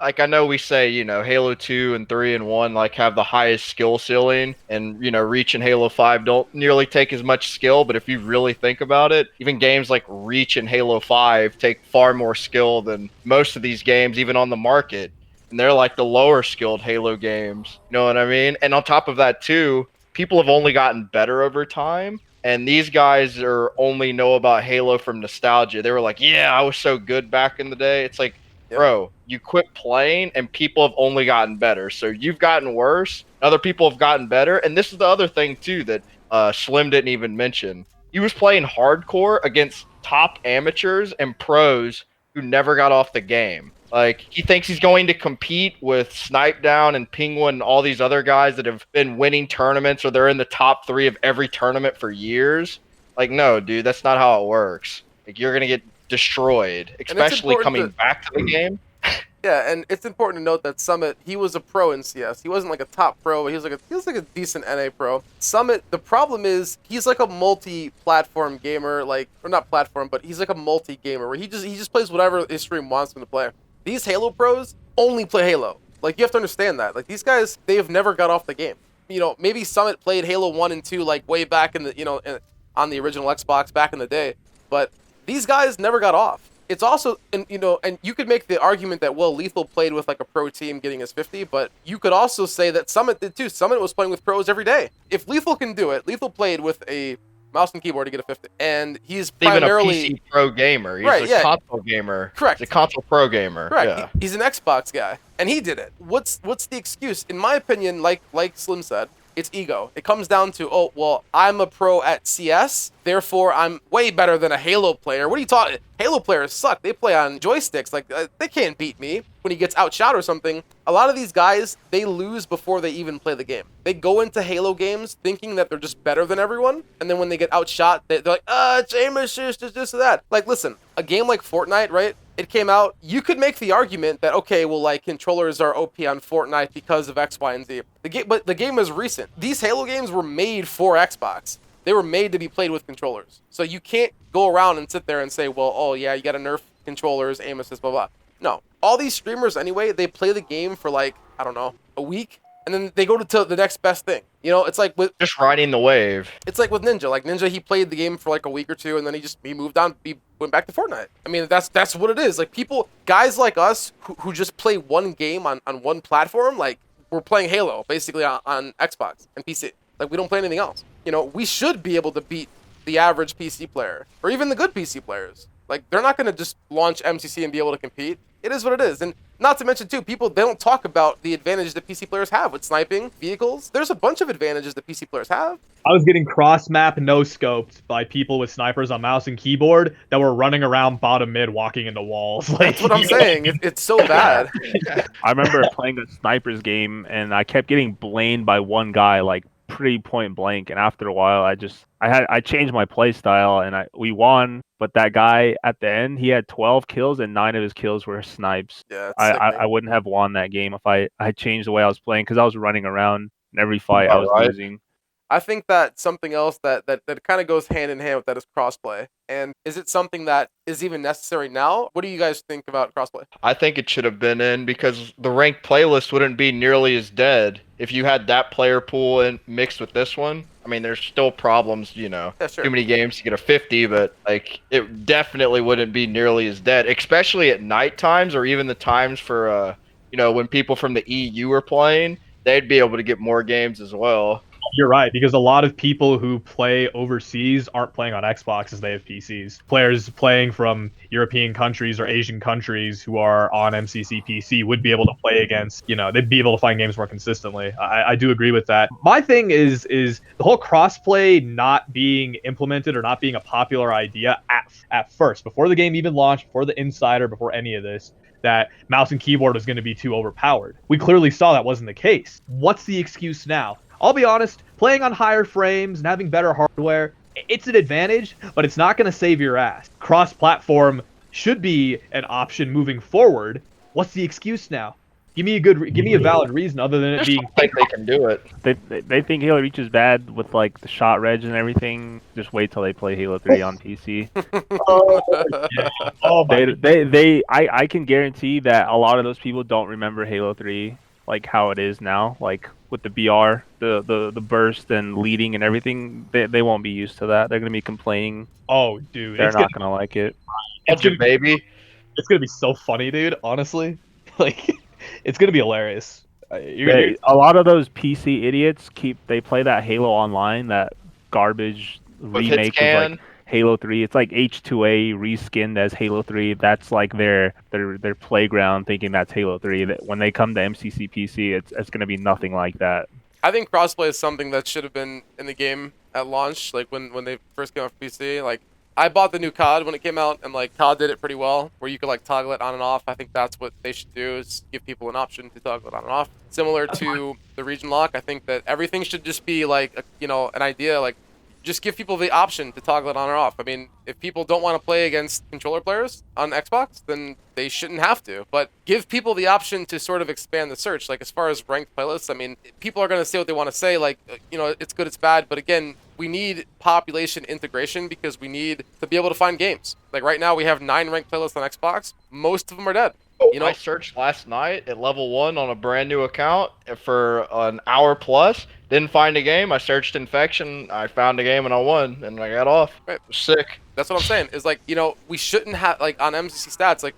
I know we say, Halo 2 and 3 and 1 like have the highest skill ceiling, and Reach and Halo 5 don't nearly take as much skill, but if you really think about it, even games like Reach and Halo 5 take far more skill than most of these games even on the market. And they're like the lower skilled Halo games. You know what I mean? And on top of that too, people have only gotten better over time. And these guys are only know about Halo from nostalgia. They were like, yeah, I was so good back in the day. It's like, Yep. bro, you quit playing and people have only gotten better. So you've gotten worse. Other people have gotten better. And this is the other thing too that Slim didn't even mention. He was playing hardcore against top amateurs and pros who never got off the game. Like, he thinks he's going to compete with Snipe Down and Penguin and all these other guys that have been winning tournaments, or they're in the top 3 of every tournament for years. Like, no, dude, that's not how it works. Like, you're going to get destroyed, especially coming back to the game. Yeah, and it's important to note that Summit, he was a pro in CS. He wasn't like a top pro, but he was like a decent NA pro. Summit, the problem is he's like a multi-platform gamer, or not platform, but he's like a multi-gamer where he just plays whatever his stream wants him to play. These Halo pros only play Halo. Like, you have to understand that. Like, these guys, they have never got off the game. Maybe Summit played Halo 1 and 2 like way back in the, on the original Xbox back in the day, but these guys never got off. It's also, and you could make the argument that, well, Lethal played with like a pro team getting his 50, but you could also say that Summit did too. Summit was playing with pros every day. If Lethal can do it, Lethal played with a mouse and keyboard to get a 50, and he's primarily even a PC pro gamer. He's a console gamer. Correct. He's a console pro gamer. Correct. Yeah. He's an Xbox guy, and he did it. What's the excuse? In my opinion, like Slim said, it's ego. It comes down to, oh, well, I'm a pro at CS, therefore I'm way better than a Halo player. What are you talking? Halo players suck. They play on joysticks. Like, they can't beat me when he gets outshot or something. A lot of these guys, they lose before they even play the game. They go into Halo games thinking that they're just better than everyone, and then when they get outshot, they're like, it's aim assist, this or that. Like, listen, a game like Fortnite, right? It came out, you could make the argument that, okay, well, like, controllers are OP on Fortnite because of X, Y, and Z. But the game is recent. These Halo games were made for Xbox. They were made to be played with controllers. So you can't go around and sit there and say, well, oh, yeah, you got to nerf controllers, aim assist, blah, blah. No. All these streamers, anyway, they play the game for, like, I don't know, a week, and then they go to the next best thing. It's like with just riding the wave. It's like with Ninja. Like Ninja, he played the game for like a week or two, and then he moved on. He went back to Fortnite. I mean, that's what it is. Like guys like us who just play one game on one platform, like we're playing Halo basically on Xbox and PC. Like, we don't play anything else. We should be able to beat the average PC player, or even the good PC players. Like, they're not going to just launch MCC and be able to compete. It is what it is. And not to mention, too, they don't talk about the advantage that PC players have with sniping, vehicles. There's a bunch of advantages that PC players have. I was getting cross-map no-scoped by people with snipers on mouse and keyboard that were running around bottom mid walking into walls. Like, that's what I'm saying. It's so bad. I remember playing a snipers game, and I kept getting blamed by one guy, like, pretty point blank, and after a while I changed my play style, and we won, but that guy at the end, he had 12 kills and 9 of his kills were snipes. Yeah, I wouldn't have won that game if I changed the way I was playing, because I was running around in every fight. I was losing. I think that something else that kind of goes hand in hand with that is crossplay. And is it something that is even necessary now? What do you guys think about crossplay? I think it should have been in, because the ranked playlist wouldn't be nearly as dead if you had that player pool and mixed with this one. I mean, there's still problems, Yeah, sure. Too many games to get a 50, but like it definitely wouldn't be nearly as dead, especially at night times, or even the times for when people from the EU are playing, they'd be able to get more games as well. You're right, because a lot of people who play overseas aren't playing on Xboxes, they have PCs. Players playing from European countries or Asian countries who are on MCC PC would be able to play against, they'd be able to find games more consistently. I do agree with that. My thing is the whole crossplay not being implemented or not being a popular idea at first, before the game even launched, before the Insider, before any of this, that mouse and keyboard was going to be too overpowered. We clearly saw that wasn't the case. What's the excuse now? I'll be honest, playing on higher frames and having better hardware, it's an advantage, but it's not going to save your ass. Cross-platform should be an option moving forward. What's the excuse now? Give me a valid reason other than it Just being. don't think they can do it. They think Halo Reach is bad with like the shot reg and everything. Just wait till they play Halo 3 on PC. Oh my. I can guarantee that a lot of those people don't remember Halo 3 like how it is now, like with the BR, the burst and leading and everything. They won't be used to that. They're gonna be complaining. Oh, dude, They're not gonna like it. it's gonna, Baby. it's gonna be so funny, dude. Honestly, like, it's gonna be hilarious. You're A lot of those PC idiots they play that Halo Online, that garbage With remake of Hitscan. like Halo 3. It's like H2A reskinned as Halo 3. That's like their playground, thinking that's Halo 3. That when they come to MCC PC, it's gonna be nothing like that. I think crossplay is something that should have been in the game at launch, like when they first came out for PC. Like, I bought the new COD when it came out, and like COD did it pretty well, where you could like toggle it on and off. I think that's what they should do, is give people an option to toggle it on and off, similar to the region lock. I think that everything should just be like an idea, like just give people the option to toggle it on or off. I mean, if people don't want to play against controller players on Xbox, then they shouldn't have to. But give people the option to sort of expand the search. Like, as far as ranked playlists, I mean, people are going to say what they want to say. Like, it's good, it's bad. But again, we need population integration because we need to be able to find games. Like, right now, we have 9 ranked playlists on Xbox. Most of them are dead. I searched last night at level 1 on a brand new account for an hour plus. Didn't find a game. I searched Infection. I found a game and I won, and I got off. Right. Sick. That's what I'm saying. Is like, we shouldn't have, like, on MCC stats, like,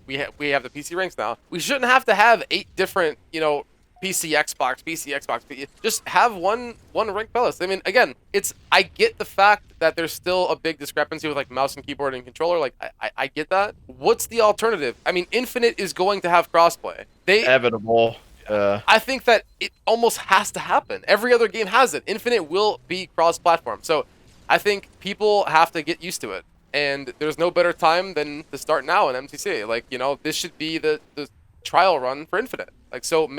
we have the PC ranks now. We shouldn't have to have 8 different, PC, Xbox, PC, Xbox, PC. Just have one ranked playlist. I mean, again, I get the fact that there's still a big discrepancy with like mouse and keyboard and controller. Like, I get that. What's the alternative? I mean, Infinite is going to have crossplay. Inevitable. I think that it almost has to happen. Every other game has it. Infinite will be cross-platform. So I think people have to get used to it. And there's no better time than to start now in MCC. Like, this should be the trial run for Infinite. Like, so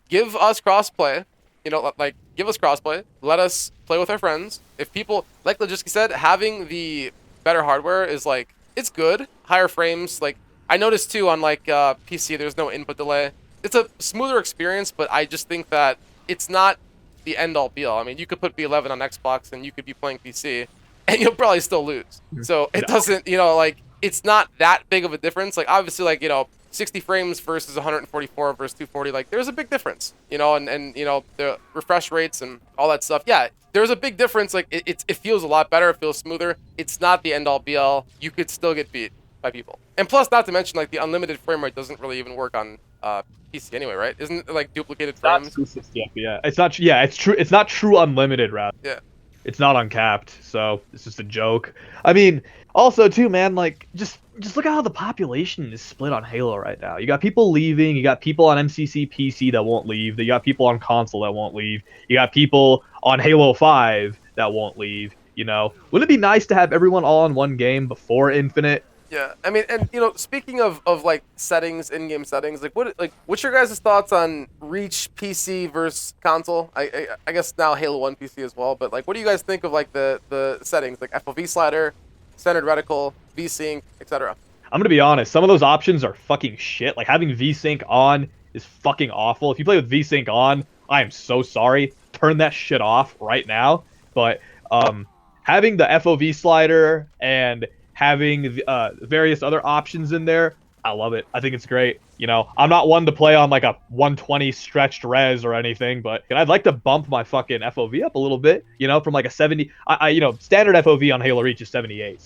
give us crossplay. Give us crossplay. Let us play with our friends. If people, like Legitsky said, having the better hardware is like, it's good. Higher frames. Like, I noticed too on like PC, there's no input delay. It's a smoother experience, but I just think that it's not the end-all be-all. I mean, you could put B11 on Xbox and you could be playing PC, and you'll probably still lose. So it doesn't, it's not that big of a difference. Like, obviously, like, 60 frames versus 144 versus 240, like, there's a big difference, and the refresh rates and all that stuff. Yeah, there's a big difference. Like, it feels a lot better. It feels smoother. It's not the end-all be-all. You could still get beat by people. And plus, not to mention, like, the unlimited frame rate doesn't really even work on PC anyway, right? Isn't it like duplicated frames? Not 260 FPS. It's not. Yeah, it's true. It's not true unlimited, rather. Yeah. It's not uncapped, so it's just a joke. I mean, also too, man, like, just look at how the population is split on Halo right now. You got people leaving. You got people on MCC PC that won't leave. You got people on console that won't leave. You got people on Halo 5 that won't leave. Wouldn't it be nice to have everyone all in one game before Infinite? Yeah, I mean, and speaking of like settings, in-game settings, like what's your guys' thoughts on Reach PC versus console? I guess now Halo 1 PC as well, but like, what do you guys think of like the settings, like FOV slider, centered reticle, VSync, etc.? I'm gonna be honest, some of those options are fucking shit. Like, having VSync on is fucking awful. If you play with VSync on, I am so sorry. Turn that shit off right now. But having the FOV slider and having various other options in there, I love it. I think it's great. I'm not one to play on like a 120 stretched res or anything, but I'd like to bump my fucking FOV up a little bit, from like a 70. Standard FOV on Halo Reach is 78.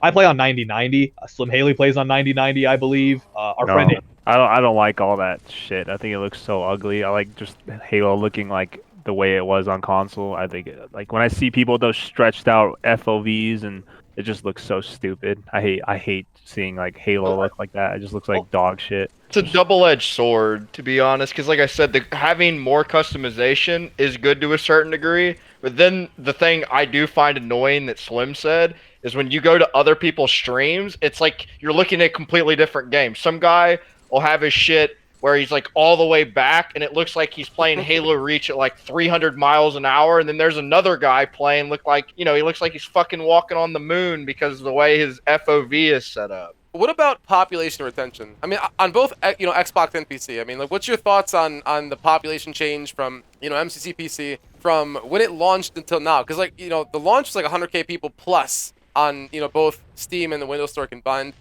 I play on 9090. Slim Haley plays on 9090, I believe. Friend. I don't like all that shit. I think it looks so ugly. I like just Halo looking like the way it was on console. I think like when I see people with those stretched out FOVs, and it just looks so stupid. I hate seeing like Halo look like that. It just looks like dog shit. It's a double-edged sword, to be honest, because like I said, having more customization is good to a certain degree, but then the thing I do find annoying that Slim said is when you go to other people's streams, it's like you're looking at completely different games. Some guy will have his shit where he's like all the way back and it looks like he's playing Halo Reach at like 300 miles an hour, and then there's another guy playing he looks like he's fucking walking on the moon because of the way his FOV is set up. what about population retention? I mean, on both Xbox and PC. I mean, like, what's your thoughts on the population change from MCC PC from when it launched until now? Because like the launch was like 100K people plus on both Steam and the Windows Store combined.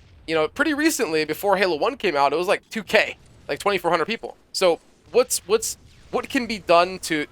Pretty recently before Halo 1 came out, it was like 2K, like 2,400 people. So what can be done to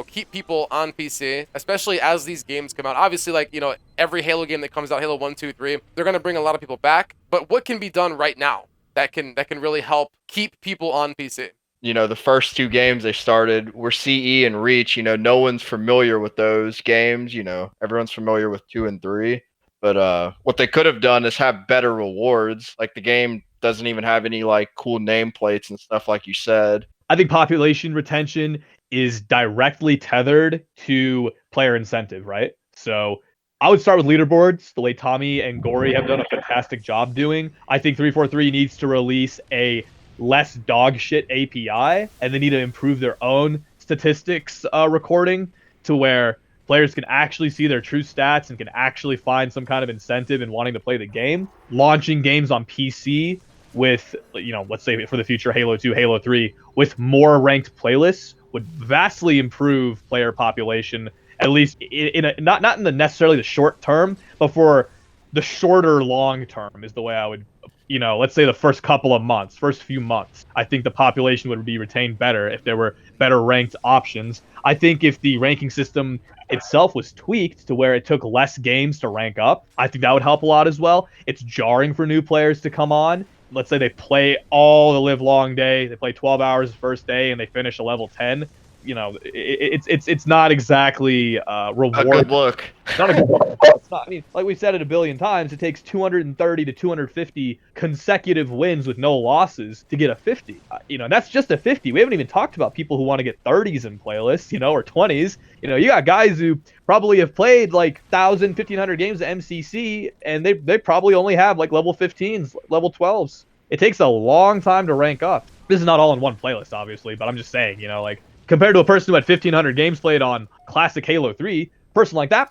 keep people on PC, especially as these games come out? Obviously, like, every Halo game that comes out, Halo 1, 2, 3, they're going to bring a lot of people back. But what can be done right now that can really help keep people on PC? The first two games they started were CE and Reach. No one's familiar with those games. Everyone's familiar with 2 and 3. But what they could have done is have better rewards. Like, the game doesn't even have any, like, cool nameplates and stuff like you said. I think population retention is directly tethered to player incentive, right? So I would start with leaderboards, the way Tommy and Gory have done a fantastic job doing. I think 343 needs to release a less dog shit API, and they need to improve their own statistics recording to where players can actually see their true stats and can actually find some kind of incentive in wanting to play the game. Launching games on PC with, let's say for the future Halo 2, Halo 3, with more ranked playlists would vastly improve player population, at least not in the necessarily the short term, but for the shorter long term is the way I would, let's say the first few months. I think the population would be retained better if there were better ranked options. I think if the ranking system itself was tweaked to where it took less games to rank up, I think that would help a lot as well. It's jarring for new players to come on. Let's say they play all the live long day. They play 12 hours the first day and they finish a level 10. It's not exactly rewarding. A good look. It's not a good look. It's not. I mean, like we said it a billion times, it takes 230 to 250 consecutive wins with no losses to get a 50. That's just a 50. We haven't even talked about people who want to get 30s in playlists, or 20s. You got guys who probably have played like 1,000, 1,500 games at MCC, and they probably only have like level 15s, level 12s. It takes a long time to rank up. This is not all in one playlist, obviously, but I'm just saying, compared to a person who had 1,500 games played on classic Halo 3, person like that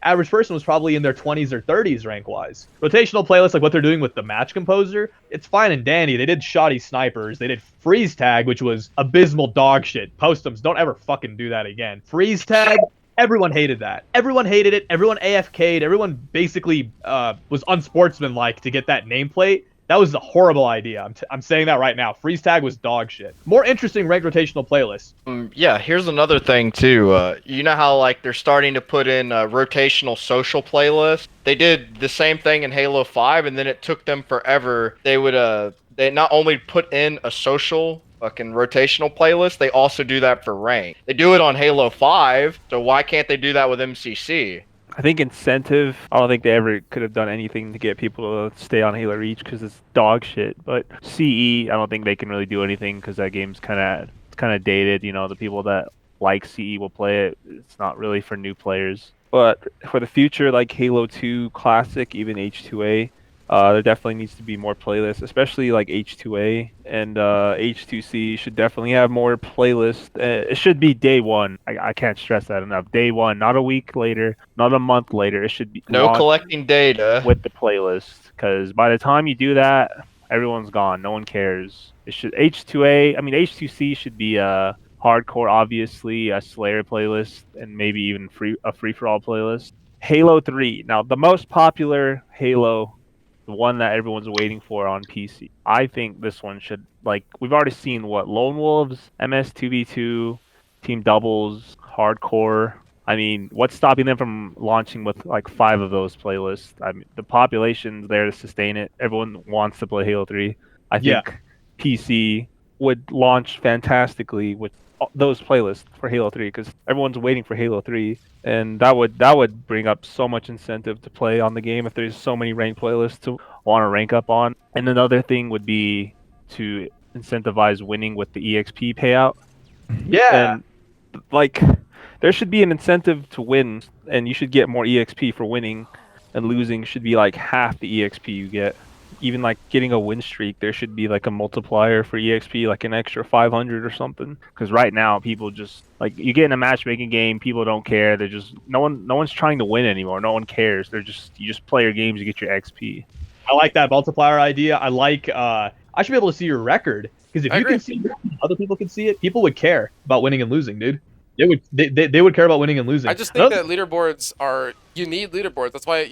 average person was probably in their 20s or 30s rank-wise. Rotational playlists, like what they're doing with the match composer, it's fine and dandy. They did shoddy snipers. They did freeze tag, which was abysmal dog shit. Postums, don't ever fucking do that again. Freeze tag, everyone hated that. Everyone hated it. Everyone AFK'd. Everyone basically was unsportsmanlike to get that nameplate. That was a horrible idea. I'm saying that right now. Freeze tag was dog shit. More interesting ranked rotational playlists. Yeah, here's another thing too. You know how like they're starting to put in rotational social playlists? They did the same thing in Halo 5, and then it took them forever. They not only put in a social fucking rotational playlist, they also do that for rank. They do it on Halo 5, so why can't they do that with MCC? I think incentive, I don't think they ever could have done anything to get people to stay on Halo Reach because it's dog shit. But CE, I don't think they can really do anything because that game's kind of dated. The people that like CE will play it. It's not really for new players. But for the future, like Halo 2 Classic, even H2A, there definitely needs to be more playlists, especially like H2A and H2C should definitely have more playlists. It should be day one. I can't stress that enough. Day one, not a week later, not a month later. It should be no collecting data with the playlist, because by the time you do that, everyone's gone. No one cares. It should H2C should be a hardcore, obviously, a Slayer playlist, and maybe even a free for all playlist. Halo 3. Now, the most popular Halo, the one that everyone's waiting for on PC. I think this one should, we've already seen Lone Wolves, MS2v2, Team Doubles, Hardcore. I mean, what's stopping them from launching with 5 of those playlists? I mean, the population's there to sustain it. Everyone wants to play Halo 3. I think PC would launch fantastically with those playlists for Halo 3 because everyone's waiting for Halo 3, and that would bring up so much incentive to play on the game if there's so many ranked playlists to want to rank up on. And another thing would be to incentivize winning with the EXP payout. Yeah. And there should be an incentive to win, and you should get more EXP for winning, and losing should be half the EXP you get. Even getting a win streak, there should be a multiplier for EXP, an extra 500 or something. Because right now, people just you get in a matchmaking game, people don't care. They're just no one's trying to win anymore. No one cares. You just play your games, you get your XP. I like that multiplier idea. I like. I should be able to see your record because if I you agree. can see it, other people can see it. People would care about winning and losing, dude. They would care about winning and losing. I just think that leaderboards are, you need leaderboards. That's why,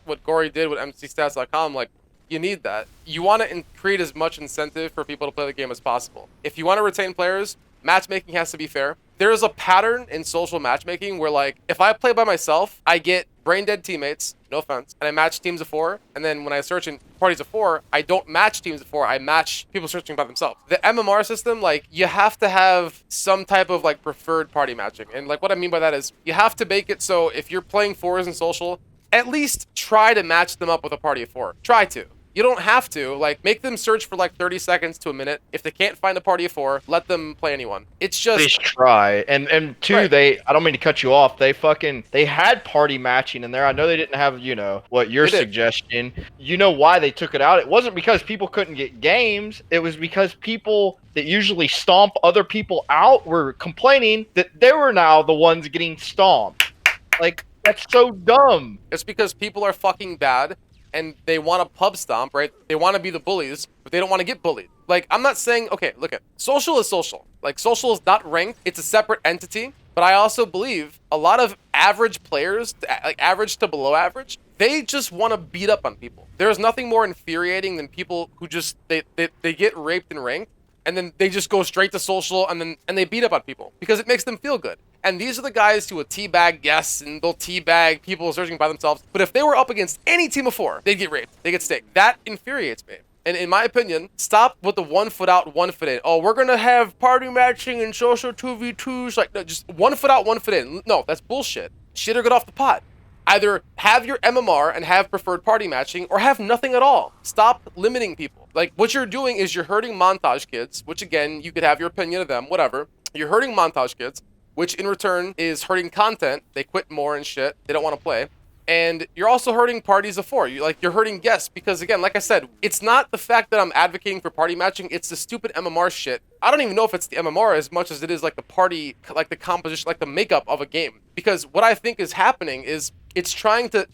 what Gory did with MCStats.com, like, you need that. You want to create as much incentive for people to play the game as possible. If you want to retain players, matchmaking has to be fair. There is a pattern in social matchmaking where, like, if I play by myself, I get brain dead teammates, no offense, and I match teams of 4, and then when I search in parties of 4, I don't match teams of 4, I match people searching by themselves. The MMR system, like, you have to have some type of, like, preferred party matching, and, like, what I mean by that is you have to make it so if you're playing 4s in social, at least try to match them up with a party of 4. Try to. You don't have to. Like, make them search for like 30 seconds to a minute. If they can't find a party of 4, let them play anyone. It's just... Please try. And two, Right. I don't mean to cut you off. They had party matching in there. I know they didn't have, what you're They did. suggesting. You know why they took it out? It wasn't because people couldn't get games. It was because people that usually stomp other people out were complaining that they were now the ones getting stomped. Like, that's so dumb. It's because people are fucking bad and they want to pub stomp, right? They want to be the bullies, but they don't want to get bullied. Like, I'm not saying, okay, look at social is social. Like, social is not ranked. It's a separate entity. But I also believe a lot of average players, like average to below average, they just want to beat up on people. There's nothing more infuriating than people who just, they get raped in ranked, and then they just go straight to social and they beat up on people because it makes them feel good. And these are the guys who will teabag guests and they'll teabag people searching by themselves. But if they were up against any team of 4, they'd get raped. They get staked. That infuriates me. And in my opinion, stop with the 1 foot out, 1 foot in. Oh, we're going to have party matching and social 2v2s. Like, no, just 1 foot out, 1 foot in. No, that's bullshit. Shit or get off the pot. Either have your MMR and have preferred party matching or have nothing at all. Stop limiting people. Like, what you're doing is you're hurting montage kids, which again, you could have your opinion of them, whatever. You're hurting montage kids, which in return is hurting content. They quit more and shit. They don't want to play. And you're also hurting parties of 4. You're hurting guests because, again, like I said, it's not the fact that I'm advocating for party matching. It's the stupid MMR shit. I don't even know if it's the MMR as much as it is like the party, like the composition, like the makeup of a game. Because what I think is happening is it's trying to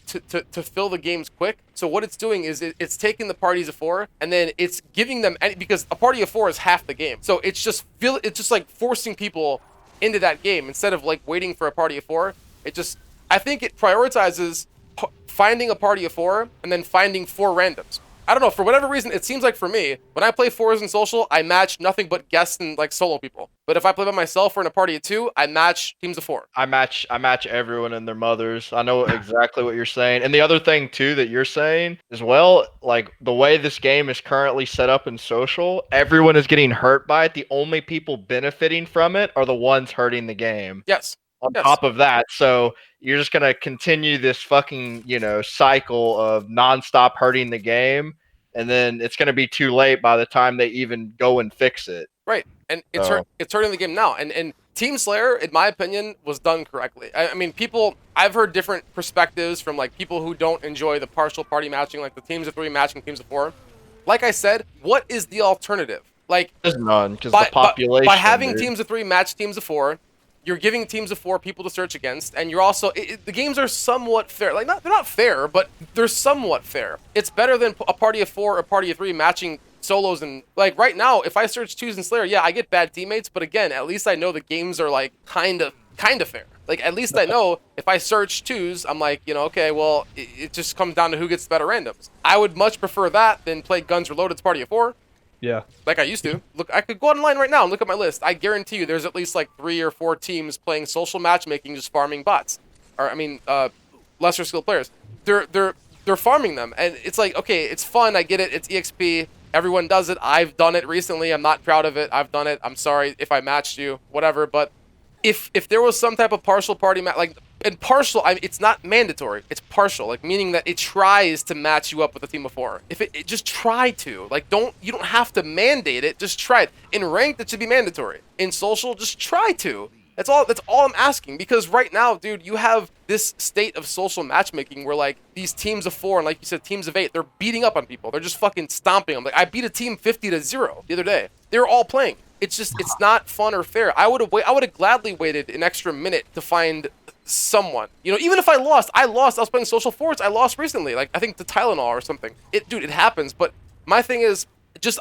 fill the games quick. So what it's doing is it's taking the parties of 4 and then it's giving them because a party of 4 is half the game. So it's just like forcing people into that game instead of like waiting for a party of 4. I think it prioritizes finding a party of 4 and then finding 4 randoms. I don't know, for whatever reason, it seems like for me, when I play 4s in social, I match nothing but guests and like solo people. But if I play by myself or in a party of 2, I match teams of 4. I match everyone and their mothers. I know exactly what you're saying. And the other thing too that you're saying as well, like the way this game is currently set up in social, everyone is getting hurt by it. The only people benefiting from it are the ones hurting the game. Yes. On Yes. top of that, so you're just gonna continue this fucking, cycle of nonstop hurting the game, and then it's gonna be too late by the time they even go and fix it. Right. And it's hurting the game now. And Team Slayer, in my opinion, was done correctly. I mean, I've heard different perspectives from like people who don't enjoy the partial party matching, like the teams of 3 matching teams of 4. Like I said, what is the alternative? Like, There's none, because the population. By having dude. teams of 3 match teams of 4, you're giving teams of 4 people to search against, and you're also the games are somewhat fair. Like, they're not fair, but they're somewhat fair. It's better than a party of 4 or a party of 3 matching solos. And like right now, if I search 2s in Slayer, yeah, I get bad teammates, but again, at least I know the games are like kind of fair. Like, at least I know if I search 2s, I'm like, okay, well, it just comes down to who gets the better randoms. I would much prefer that than play Guns Reloaded's party of 4. Yeah. Like I used to. Look, I could go online right now and look at my list. I guarantee you there's at least like 3 or 4 teams playing social matchmaking, just farming bots. Or, I mean, lesser skilled players. They're farming them. And it's like, okay, it's fun. I get it. It's EXP. Everyone does it. I've done it recently. I'm not proud of it. I've done it. I'm sorry if I matched you, whatever. But if there was some type of partial party match, like, and partial, it's not mandatory. It's partial, like meaning that it tries to match you up with a team of 4. If it just try to, like, you don't have to mandate it. Just try it. In ranked, it should be mandatory. In social, just try to. That's all I'm asking. Because right now, dude, you have this state of social matchmaking where like these teams of 4 and like you said, teams of 8, they're beating up on people. They're just fucking stomping them. Like, I beat a team 50-0 the other day. They were all playing. It's not fun or fair. I would have gladly waited an extra minute to find someone. You know, even if I lost. I was playing Social Force. I lost recently. Like, I think to Tylenol or something. Dude, it happens. But my thing is,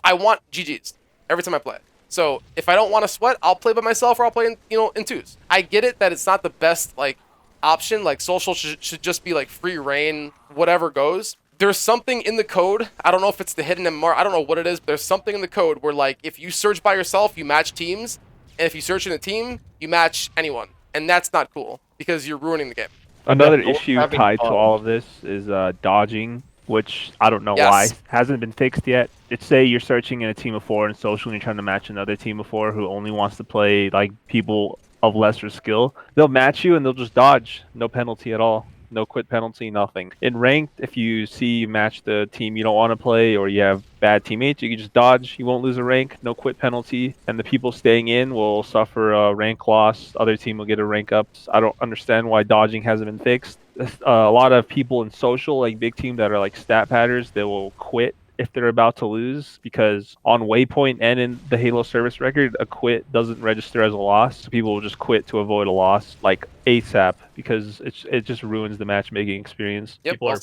I want GGs every time I play. So if I don't want to sweat, I'll play by myself or I'll play in twos. I get it that it's not the best like option. Like social should just be like free reign, whatever goes. There's something in the code. I don't know if it's the hidden MMR. I don't know what it is. But there's something in the code where like if you search by yourself, you match teams, and if you search in a team, you match anyone, and that's not cool because you're ruining the game. Another issue tied to all of this is dodging, which I don't know why hasn't been fixed yet. It's say you're searching in a team of 4 in social and you're trying to match another team of 4 who only wants to play like people of lesser skill. They'll match you and they'll just dodge, no penalty at all. No quit penalty, nothing. In ranked, if you see you match the team you don't want to play or you have bad teammates, you can just dodge. You won't lose a rank, no quit penalty, and the people staying in will suffer a rank loss. Other team will get a rank up. I don't understand why dodging hasn't been fixed. A lot of people in social, like big team that are like stat patters, they will quit if they're about to lose, because on Waypoint and in the Halo service record, a quit doesn't register as a loss. So people will just quit to avoid a loss, like ASAP, because it just ruins the matchmaking experience. Yep, People are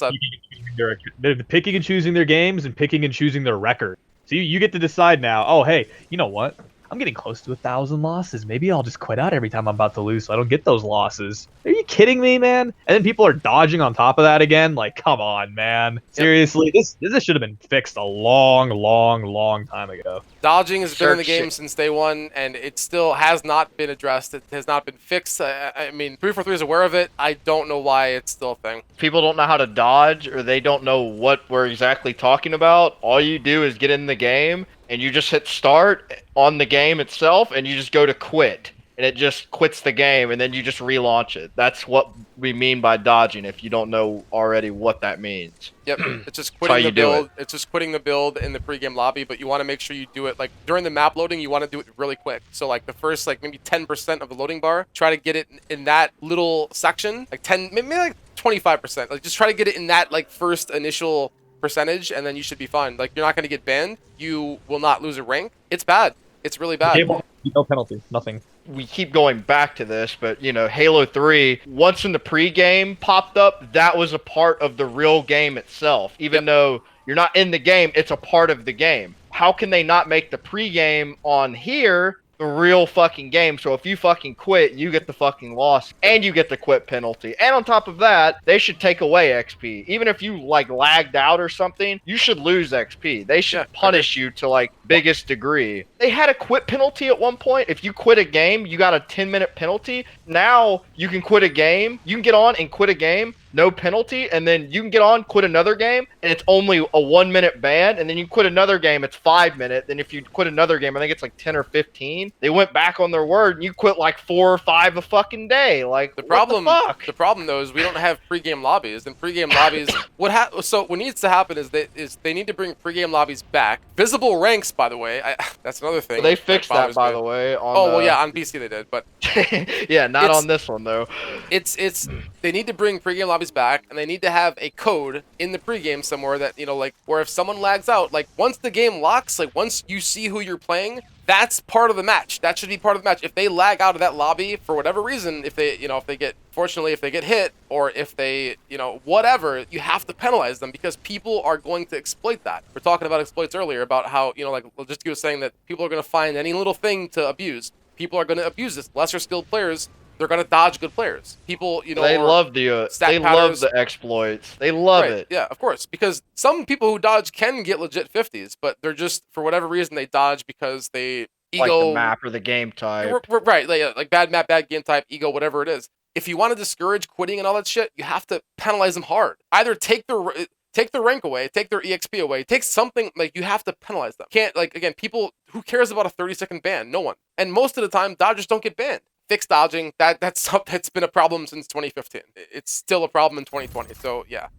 picking and choosing their games and picking and choosing their record. So you get to decide now, oh, hey, you know what? I'm getting close to 1,000 losses. Maybe I'll just quit out every time I'm about to lose so I don't get those losses. Are you kidding me, man? And then people are dodging on top of that again. Like, come on, man. Seriously, this should have been fixed a long time ago. Dodging has been in the game since day one, and it still has not been addressed. It has not been fixed. I mean, 343 is aware of it. I don't know why it's still a thing. People don't know how to dodge, or they don't know what we're exactly talking about. All you do is get in the game, and you just hit start on the game itself, and you just go to quit. And it just quits the game, and then you just relaunch it. That's what we mean by dodging, if you don't know already what that means. Yep, it's just quitting the build. It's just quitting the build in the pregame lobby, but you want to make sure you do it, like, during the map loading, you want to do it really quick. So, like, the first, like, maybe 10% of the loading bar, try to get it in that little section, like 10, maybe like 25%. Like, just try to get it in that, like, first initial percentage, and then you should be fine. Like, you're not going to get banned. You will not lose a rank. It's bad. It's really bad. No penalty, nothing. We keep going back to this, but, you know, Halo 3, once in the pregame popped up, that was a part of the real game itself. Even though you're not in the game, it's a part of the game. How can they not make the pregame on here the real fucking game? So if you fucking quit, you get the fucking loss, and you get the quit penalty. And on top of that, they should take away XP. Even if you, like, lagged out or something, you should lose XP. They should punish you to, like, biggest degree. They had a quit penalty at one point. If you quit a game, you got a 10-minute penalty. Now you can quit a game. You can get on and quit a game, no penalty, and then you can get on, quit another game, and it's only a 1-minute ban, and then you quit another game, it's 5 minutes. Then if you quit another game, I think it's like 10 or 15. They went back on their word, and you quit like 4 or 5 a fucking day. Like, the problem, what the fuck? The problem though is we don't have pregame lobbies, and pregame lobbies. So what needs to happen is they need to bring pregame lobbies back. Visible ranks, by the way, that's another thing. Well, they fixed that, by the way. Well, yeah, on PC they did, but yeah, not on this one though. It's they need to bring pregame lobbies back, and they need to have a code in the pregame somewhere that, you know, like, where if someone lags out, like, once the game locks, like, once you see who you're playing, that's part of the match. That should be part of the match. If they lag out of that lobby for whatever reason, if they get hit, or if they, you know, whatever, you have to penalize them, because people are going to exploit that. We're talking about exploits earlier, about how, you know, like Legitsky was saying, that people are going to find any little thing to abuse. People are going to abuse this. Lesser skilled players, they're going to dodge good players. People, you know, they love the exploits. They love it. Yeah, of course, because some people who dodge can get legit 50s, but they're just, for whatever reason, they dodge because they ego, like the map or the game type. Right, like bad map, bad game type, ego, whatever it is. If you want to discourage quitting and all that shit, you have to penalize them hard. Either take their rank away, take their EXP away, take something. Like, you have to penalize them. Can't, like, again, people, who cares about a 30-second ban? No one. And most of the time, dodgers don't get banned. Fix dodging. That's been a problem since 2015. It's still a problem in 2020. So yeah,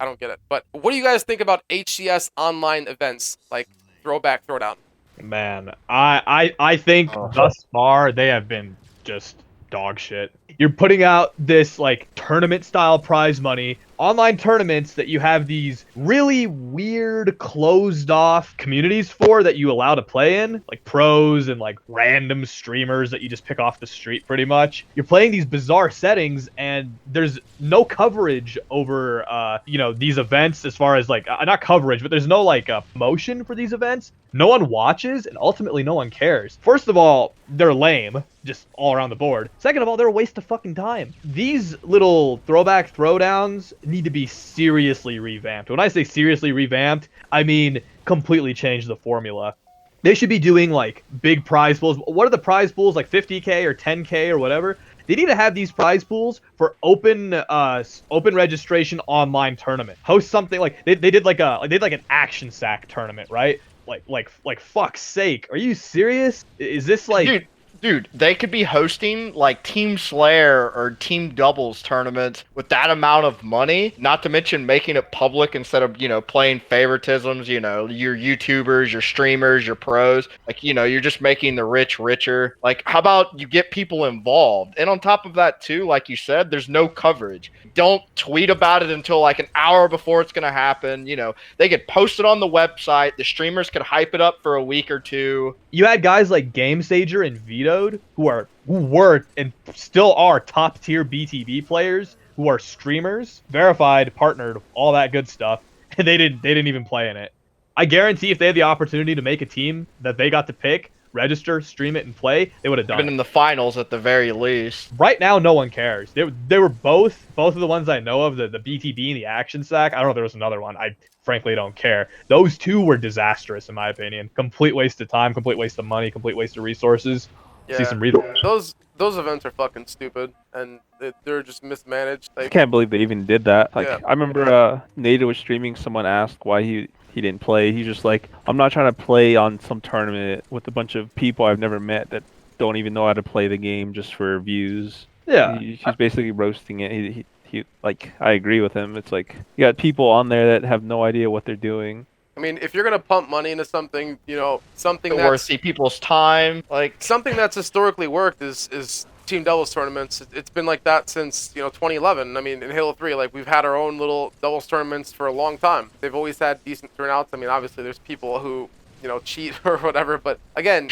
I don't get it. But what do you guys think about HCS online events, like throwback, throwdown? Man, I think thus far they have been just dog shit. You're putting out this, like, tournament style prize money online tournaments that you have these really weird closed off communities for that you allow to play in, like pros and like random streamers that you just pick off the street pretty much. You're playing these bizarre settings and there's no coverage over these events as far as like not coverage, but there's no like promotion for these events. No one watches and ultimately no one cares. First of all, they're lame, just all around the board. Second of all, they're a waste of fucking time. These little throwback throwdowns need to be seriously revamped. When I say seriously revamped, I mean completely change the formula. They should be doing like big prize pools. What are the prize pools, like 50K or 10K or whatever? They need to have these prize pools for open registration online tournament. Host something like they did like an action sack tournament, right? Like fuck's sake, are you serious? Is this like Dude, they could be hosting like Team Slayer or Team Doubles tournaments with that amount of money, not to mention making it public instead of, playing favoritisms, your YouTubers, your streamers, your pros. Like, you're just making the rich richer. Like, how about you get people involved? And on top of that, too, like you said, there's no coverage. Don't tweet about it until like an hour before it's going to happen. They get posted on the website. The streamers could hype it up for a week or two. You had guys like GameSager and Vetoed who were and still are top tier BTB players who are streamers, verified, partnered, all that good stuff, and they didn't even play in it. I guarantee if they had the opportunity to make a team that they got to pick, register, stream it, and play, they would have done Been it. in the finals at the very least. Right now, no one cares. They were both of the ones I know of, the BTB and the Action Sack. I don't know if there was another one. I frankly don't care. Those two were disastrous in my opinion. Complete waste of time, complete waste of money, complete waste of resources. Yeah. See some resources. Those events are fucking stupid, and they're just mismanaged. I can't believe they even did that. Like, Yeah. I remember Nada was streaming, someone asked why he didn't play. He's just like, I'm not trying to play on some tournament with a bunch of people I've never met that don't even know how to play the game just for views. Yeah. He's basically roasting it. He like, I agree with him. It's like, you got people on there that have no idea what they're doing. I mean, if you're gonna pump money into something, something It's that's worth people's time. Like, something that's historically worked is team doubles tournaments. It's been like that since 2011. I mean, in Halo 3, like we've had our own little doubles tournaments for a long time. They've always had decent turnouts. I mean, obviously there's people who cheat or whatever, but again,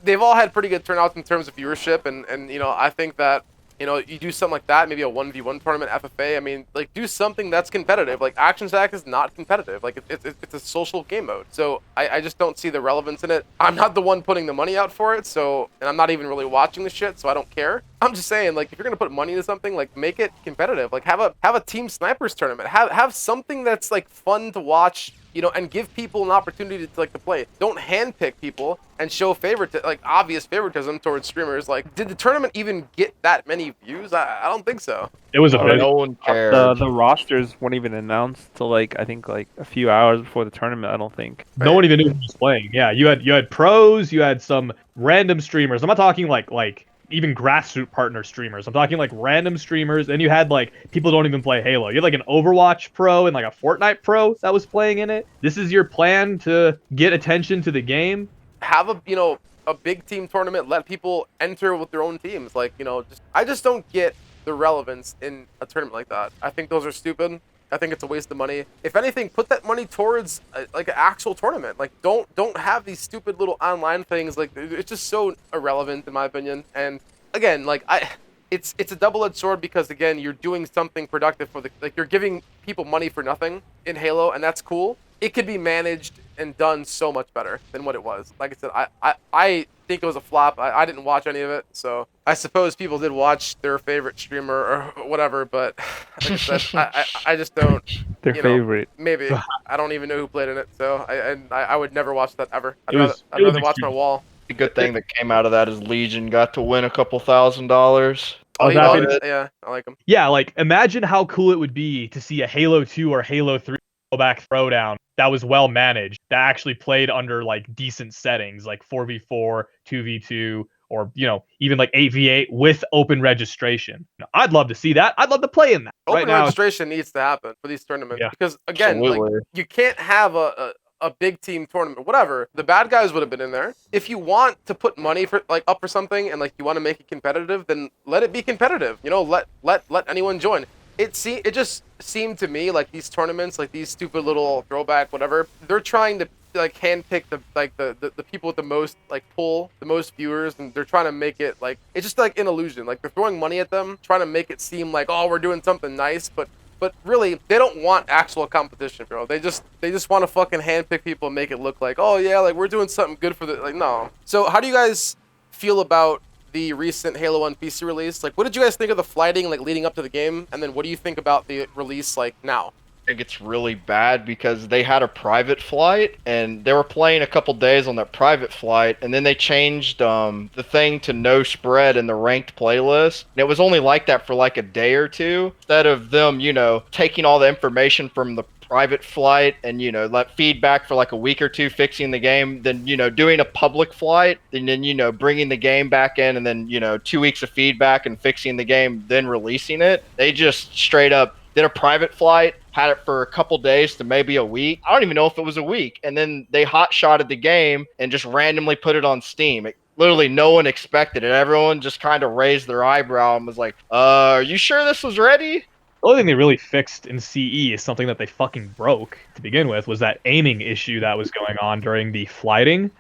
they've all had pretty good turnouts in terms of viewership, and I think that you do something like that, maybe a 1v1 tournament FFA. I mean, like, do something that's competitive. Like, Action Sack is not competitive. Like, it's a social game mode. So I just don't see the relevance in it. I'm not the one putting the money out for it, and I'm not even really watching the shit, so I don't care. I'm just saying, like, if you're gonna put money into something, like, make it competitive. Like, have a Team Snipers tournament. Have something that's like fun to watch. And give people an opportunity to play. Don't handpick people and show obvious favoritism towards streamers. Like, did the tournament even get that many views? I don't think so. It was a bit. no one cared. The rosters weren't even announced till I think a few hours before the tournament. I don't think. No one even knew who was playing. Yeah, you had pros, you had some random streamers. I'm not talking like even grassroots partner streamers. I'm talking like random streamers, and you had like people who don't even play Halo. You had like an Overwatch pro and like a Fortnite pro that was playing in it. This is your plan to get attention to the game? Have a big team tournament. Let people enter with their own teams. Like, I just don't get the relevance in a tournament like that. I think those are stupid. I think it's a waste of money. If anything, put that money towards like an actual tournament. Like, don't have these stupid little online things. Like, it's just so irrelevant in my opinion. And again, like it's a double-edged sword because again, you're doing something productive for you're giving people money for nothing in Halo, and that's cool. It could be managed and done so much better than what it was. Like I said, I think it was a flop. I didn't watch any of it, so I suppose people did watch their favorite streamer or whatever, but like I said, I just don't. Their favorite. Maybe. I don't even know who played in it, so I would never watch that ever. I'd It was rather watch my wall. The good thing that came out of that is Legion got to win a couple $1,000s. Oh, was he happy did? Yeah, I like him. Yeah, like imagine how cool it would be to see a Halo 2 or Halo 3 back throwdown that was well managed, that actually played under like decent settings, like 4v4, 2v2, or even like 8v8 with open registration. I'd love to see that. I'd love to play in that. Open right now, registration needs to happen for these tournaments Yeah. because again, like, Absolutely. you can't have a big team tournament, whatever. The bad guys would have been in there. If you want to put money for up for something and like you want to make it competitive, then let it be competitive. Let anyone join. it just seemed to me like these tournaments, like these stupid little throwback whatever, they're trying to like handpick the people with the most like pull, the most viewers, and they're trying to make it like it's just like an illusion. Like they're throwing money at them, trying to make it seem like, oh, we're doing something nice, but really they don't want actual competition, bro. They just want to fucking handpick people and make it look like, oh yeah, like we're doing something good for the like no. So how do you guys feel about the recent Halo 1 PC release? Like, what did you guys think of the flighting, like, leading up to the game? And then what do you think about the release, like, now? I think it's really bad because they had a private flight and they were playing a couple days on that private flight, and then they changed the thing to no spread in the ranked playlist. And it was only like that for like a day or two. Instead of them, taking all the information from the private flight and let feedback for like a week or two fixing the game, then doing a public flight and then bringing the game back in, and then 2 weeks of feedback and fixing the game, then releasing it. They just straight up did a private flight, had it for a couple days to maybe a week. I don't even know if it was a week. And then they hot-shotted the game and just randomly put it on Steam. Literally no one expected it. Everyone just kind of raised their eyebrow and was like, are you sure this was ready? The only thing they really fixed in CE is something that they fucking broke to begin with, was that aiming issue that was going on during the flighting.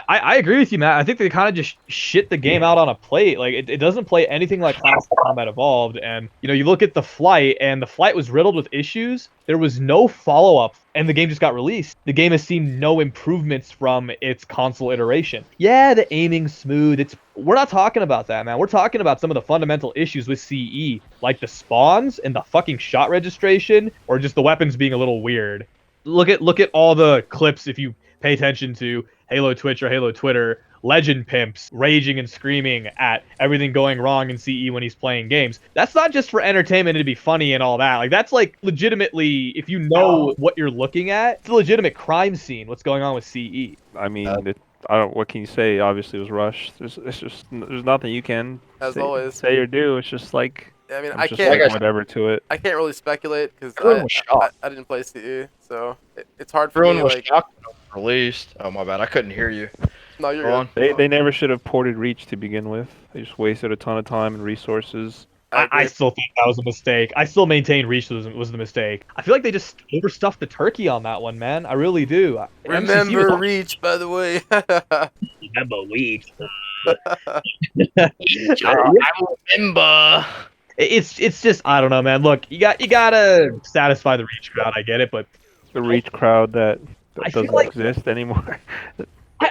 I agree with you, Matt. I think they kind of just shit the game out on a plate. Like, it doesn't play anything like Classic Combat Evolved. And, you look at the flight, and the flight was riddled with issues. There was no follow-up, and the game just got released. The game has seen no improvements from its console iteration. Yeah, the aiming's smooth. We're not talking about that, man. We're talking about some of the fundamental issues with CE, like the spawns and the fucking shot registration, or just the weapons being a little weird. Look at all the clips, if you pay attention to Halo Twitch or Halo Twitter, Legend pimps raging and screaming at everything going wrong in CE when he's playing games. That's not just for entertainment and to be funny and all that. Like, that's like legitimately, if you know what you're looking at, it's a legitimate crime scene, what's going on with CE. I mean, what can you say? Obviously, it was rushed. There's nothing you can say or do. It's just like, I mean, I can't like whatever to it. I can't really speculate because I didn't play CE, so it's hard for Everyone me. was Like, shocked when it was released. Oh my bad, I couldn't hear you. No, you're good. They never should have ported Reach to begin with. They just wasted a ton of time and resources. I still think that was a mistake. I still maintain Reach was the mistake. I feel like they just overstuffed the turkey on that one, man. I really do. Remember Reach, by the way. Remember Reach. I remember. It's just, I don't know, man. Look, you gotta satisfy the Reach crowd. I get it, but the Reach crowd that doesn't exist anymore.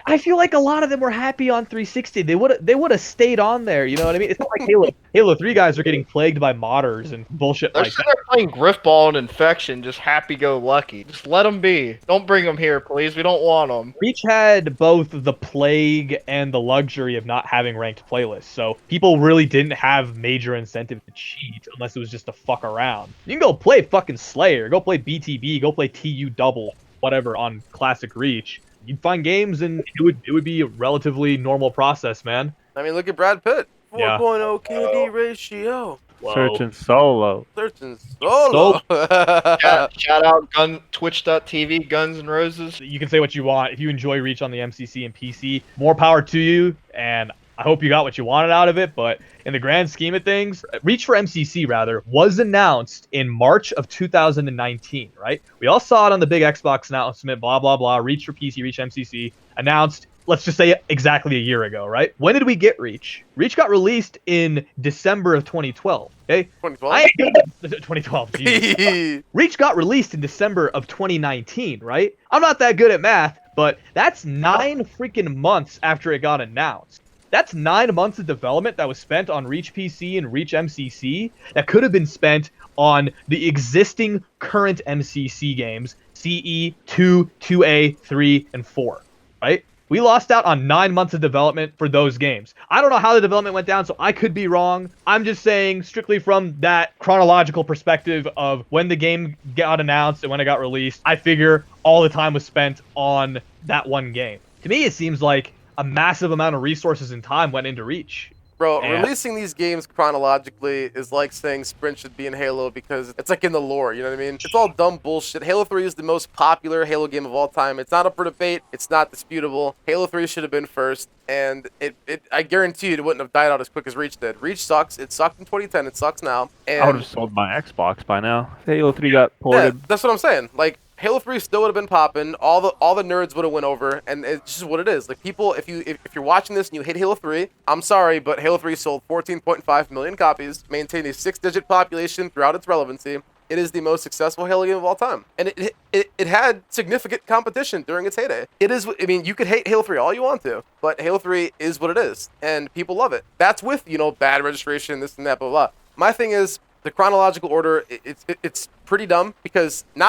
I feel like a lot of them were happy on 360. They would have stayed on there. You know what I mean? It's not like Halo 3 guys are getting plagued by modders and bullshit like that. They're playing Griffball and Infection, just happy-go-lucky. Just let them be. Don't bring them here, please. We don't want them. Reach had both the plague and the luxury of not having ranked playlists, so people really didn't have major incentive to cheat unless it was just to fuck around. You can go play fucking Slayer, go play BTB, go play TU double, whatever on Classic Reach. You'd find games, and it would be a relatively normal process, man. I mean, look at Brad Pitt. 4.0 Yeah. KD ratio. Searching solo. Searching solo. Shout out Twitch.tv, Guns N' Roses. You can say what you want. If you enjoy Reach on the MCC and PC, more power to you, and I hope you got what you wanted out of it, but in the grand scheme of things, Reach for MCC, rather, was announced in March of 2019, right? We all saw it on the big Xbox announcement, blah, blah, blah, Reach for PC, Reach MCC, announced, let's just say exactly a year ago, right? When did we get Reach? Reach got released in December of 2012, okay? 2012, Jesus. Reach got released in December of 2019, right? I'm not that good at math, but that's 9 freaking months after it got announced. That's 9 months of development that was spent on Reach PC and Reach MCC that could have been spent on the existing current MCC games, CE 2, 2A, 3, and 4, right? We lost out on 9 months of development for those games. I don't know how the development went down, so I could be wrong. I'm just saying strictly from that chronological perspective of when the game got announced and when it got released, I figure all the time was spent on that one game. To me, it seems like a massive amount of resources and time went into Reach. Bro, Yeah. releasing these games chronologically is like saying Sprint should be in Halo because it's like in the lore, you know what I mean? It's all dumb bullshit. Halo 3 is the most popular Halo game of all time. It's not up for debate. It's not disputable. Halo 3 should have been first, and I guarantee you it wouldn't have died out as quick as Reach did. Reach sucks. It sucked in 2010. It sucks now. And I would have sold my Xbox by now. Halo 3 got yeah, ported. that's what I'm saying. Like, Halo 3 still would have been popping. All the nerds would have went over, and it's just what it is. Like, people, if you're watching this and you hate Halo 3, I'm sorry, but Halo 3 sold 14.5 million copies, maintained a 6-digit population throughout its relevancy. It is the most successful Halo game of all time, and it had significant competition during its heyday. It is. I mean, you could hate Halo 3 all you want to, but Halo 3 is what it is, and people love it. That's with bad registration, this and that, blah blah. My thing is, the chronological order, it's pretty dumb because you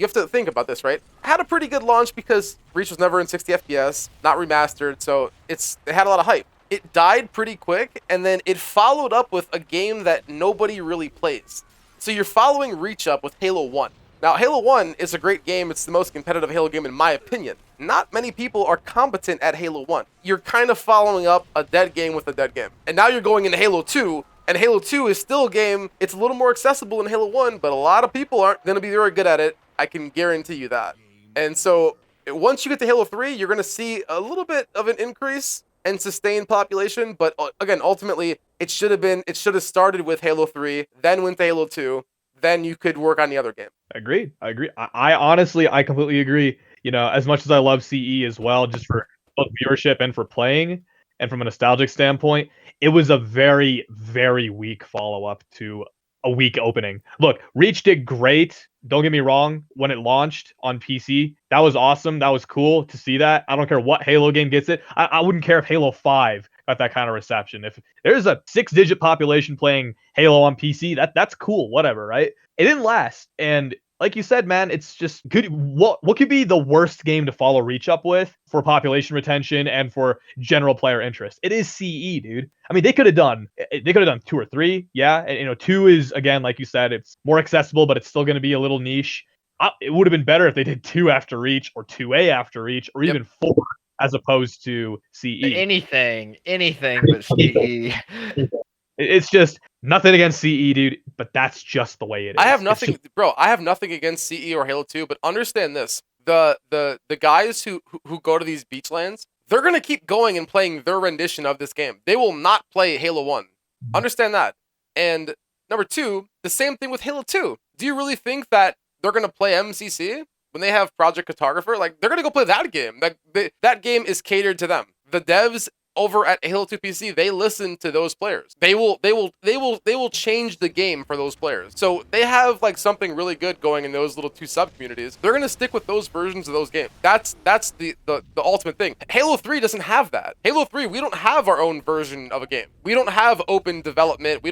have to think about this, right? Had a pretty good launch because Reach was never in 60 FPS, not remastered, so it had a lot of hype. It died pretty quick, and then it followed up with a game that nobody really plays. So you're following Reach up with Halo 1. Now, Halo 1 is a great game. It's the most competitive Halo game in my opinion. Not many people are competent at Halo 1. You're kind of following up a dead game with a dead game. And now you're going into Halo 2, and Halo 2 is still a game, it's a little more accessible than Halo 1, but a lot of people aren't going to be very good at it. I can guarantee you that. And so once you get to Halo 3, you're going to see a little bit of an increase and sustained population, but again, ultimately, it should have started with Halo 3, then went to Halo 2, then you could work on the other game. Agreed. I honestly, I completely agree. As much as I love CE as well, just for both viewership and for playing, and from a nostalgic standpoint, it was a very, very weak follow-up to a weak opening. Look, Reach did great. Don't get me wrong. When it launched on PC, that was awesome. That was cool to see that. I don't care what Halo game gets it. I wouldn't care if Halo 5 got that kind of reception. If there's a 6-digit population playing Halo on PC, that's cool. Whatever, right? It didn't last. And like you said, man, it's just good. What could be the worst game to follow Reach up with for population retention and for general player interest? It is CE, dude. I mean, they could have done 2 or 3. Yeah. And, 2 is, again, like you said, it's more accessible, but it's still going to be a little niche. It would have been better if they did 2 after Reach or 2A after Reach or even 4 as opposed to CE. Anything but CE. It's just nothing against CE, dude, but that's just the way it is. I have nothing, bro. I have nothing against CE or Halo 2, but understand this: the guys who go to these beach lands, they're gonna keep going and playing their rendition of this game. They will not play Halo 1. Understand that. And number 2, the same thing with Halo 2. Do you really think that they're gonna play MCC when they have Project Cartographer? Like, they're gonna go play that game. That game is catered to them. The devs over at Halo 2 PC, they listen to those players. They will change the game for those players. So they have like something really good going in those little 2 sub communities. They're gonna stick with those versions of those games. That's the ultimate thing. Halo 3 doesn't have that. Halo 3, we don't have our own version of a game. We don't have open development.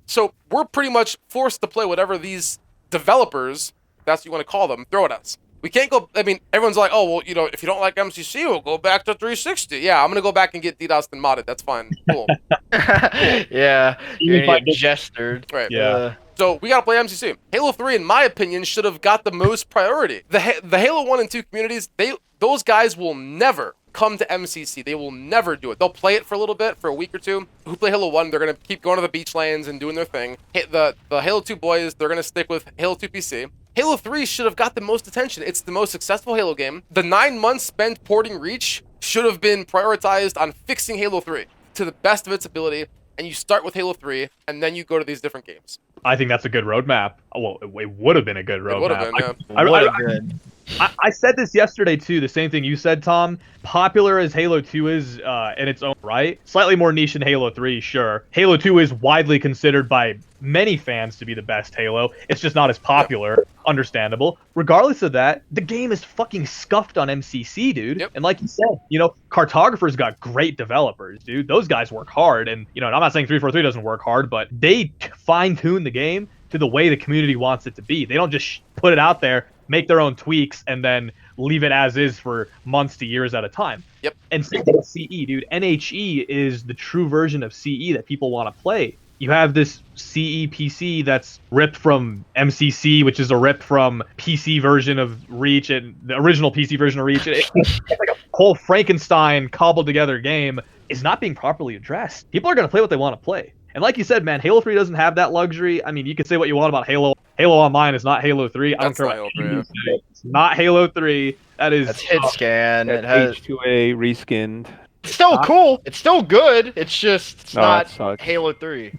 So we're pretty much forced to play whatever these developers, that's what you want to call them, throw at us. We can't go. I mean, everyone's like, oh, well, if you don't like MCC, we'll go back to 360. Yeah, I'm going to go back and get DDoS and modded. That's fine. Cool. Yeah, you're going to get gestured. Right. Yeah. So we got to play MCC. Halo 3, in my opinion, should have got the most priority. The Halo 1 and 2 communities, those guys will never come to MCC. They will never do it. They'll play it for a little bit, for a week or 2. Who play Halo 1, they're going to keep going to the beach lands and doing their thing. The Halo 2 boys, they're going to stick with Halo 2 PC. Halo 3 should have got the most attention. It's the most successful Halo game. The 9 months spent porting Reach should have been prioritized on fixing Halo 3 to the best of its ability, and you start with Halo 3, and then you go to these different games. I think that's a good roadmap. Well, it would have been a good roadmap. It would have been, yeah. I said this yesterday too, the same thing you said, Tom. Popular as Halo 2 is in its own right, slightly more niche than Halo 3, sure. Halo 2 is widely considered by many fans to be the best Halo. It's just not as popular, understandable. Regardless of that, the game is fucking scuffed on MCC, dude. Yep. And like you said, Cartographer's got great developers, dude. Those guys work hard. And, I'm not saying 343 doesn't work hard, but they fine-tune the game to the way the community wants it to be. They don't just put it out there, make their own tweaks, and then leave it as is for months to years at a time. Yep. And same thing with CE, dude. NHE is the true version of CE that people want to play. You have this CE PC that's ripped from MCC, which is a rip from PC version of Reach and the original PC version of Reach. It's like a whole Frankenstein cobbled together game is not being properly addressed. People are going to play what they want to play. And like you said, man, Halo 3 doesn't have that luxury. I mean, you can say what you want about Halo. Halo Online is not Halo 3. I don't care what Halo you 3. say. It's not Halo 3. That's hit scan. It has H2A reskinned. it's still cool. It's still good. It's just it's No, not it sucks. Halo 3.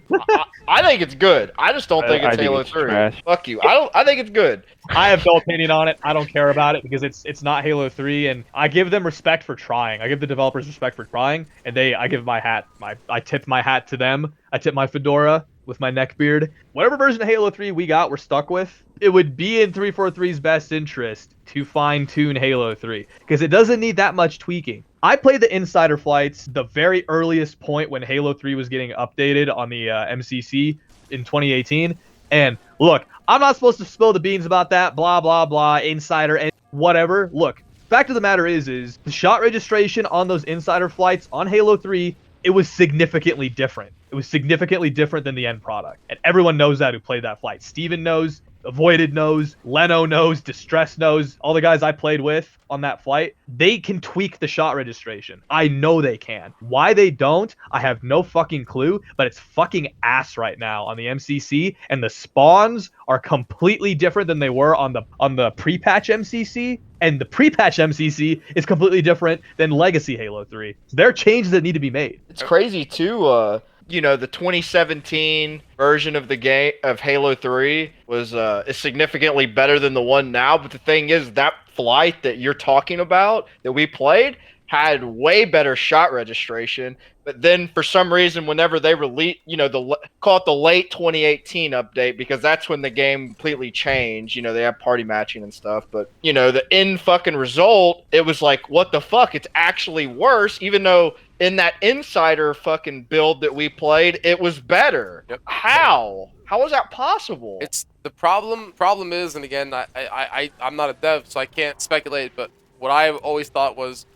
I think it's good. I just don't think I it's think Halo it's 3. trash. Fuck you. I think it's good. I have no opinion on it. I don't care about it because it's not Halo 3, and I give them respect for trying. I give the developers respect for trying, and I give I tip my hat to them. I tip my fedora with my neck beard. Whatever version of Halo 3 we got, we're stuck with. It would be in 343's best interest to fine-tune Halo 3 because it doesn't need that much tweaking. I played the Insider Flights, the very earliest point when Halo 3 was getting updated on the MCC in 2018. And look, I'm not supposed to spill the beans about that, blah, blah, blah, Insider, and whatever. Look, fact of the matter is the shot registration on those Insider Flights on Halo 3, it was significantly different. It was significantly different than the end product. And everyone knows that who played that flight. Steven knows, Avoided knows, Leno knows, Distress knows, all the guys I played with on that flight, they can tweak the shot registration. I know they can. Why they don't, I have no fucking clue, but it's fucking ass right now on the MCC, and the spawns are completely different than they were on the pre-patch MCC, and the pre-patch MCC is completely different than Legacy Halo 3. So there are changes that need to be made. It's crazy too. You know, the 2017 version of the game of Halo 3 was is significantly better than the one now. But the thing is, that flight that you're talking about that we played had way better shot registration. But then for some reason, whenever they release, you know, call it the late 2018 update, because that's when the game completely changed. You know, they have party matching and stuff. But, you know, the end fucking result, it was like, what the fuck? It's actually worse, even though in that Insider fucking build that we played, it was better. Yep. How? How is that possible? It's the problem is, and again, I'm not a dev, so I can't speculate, but what I've always thought was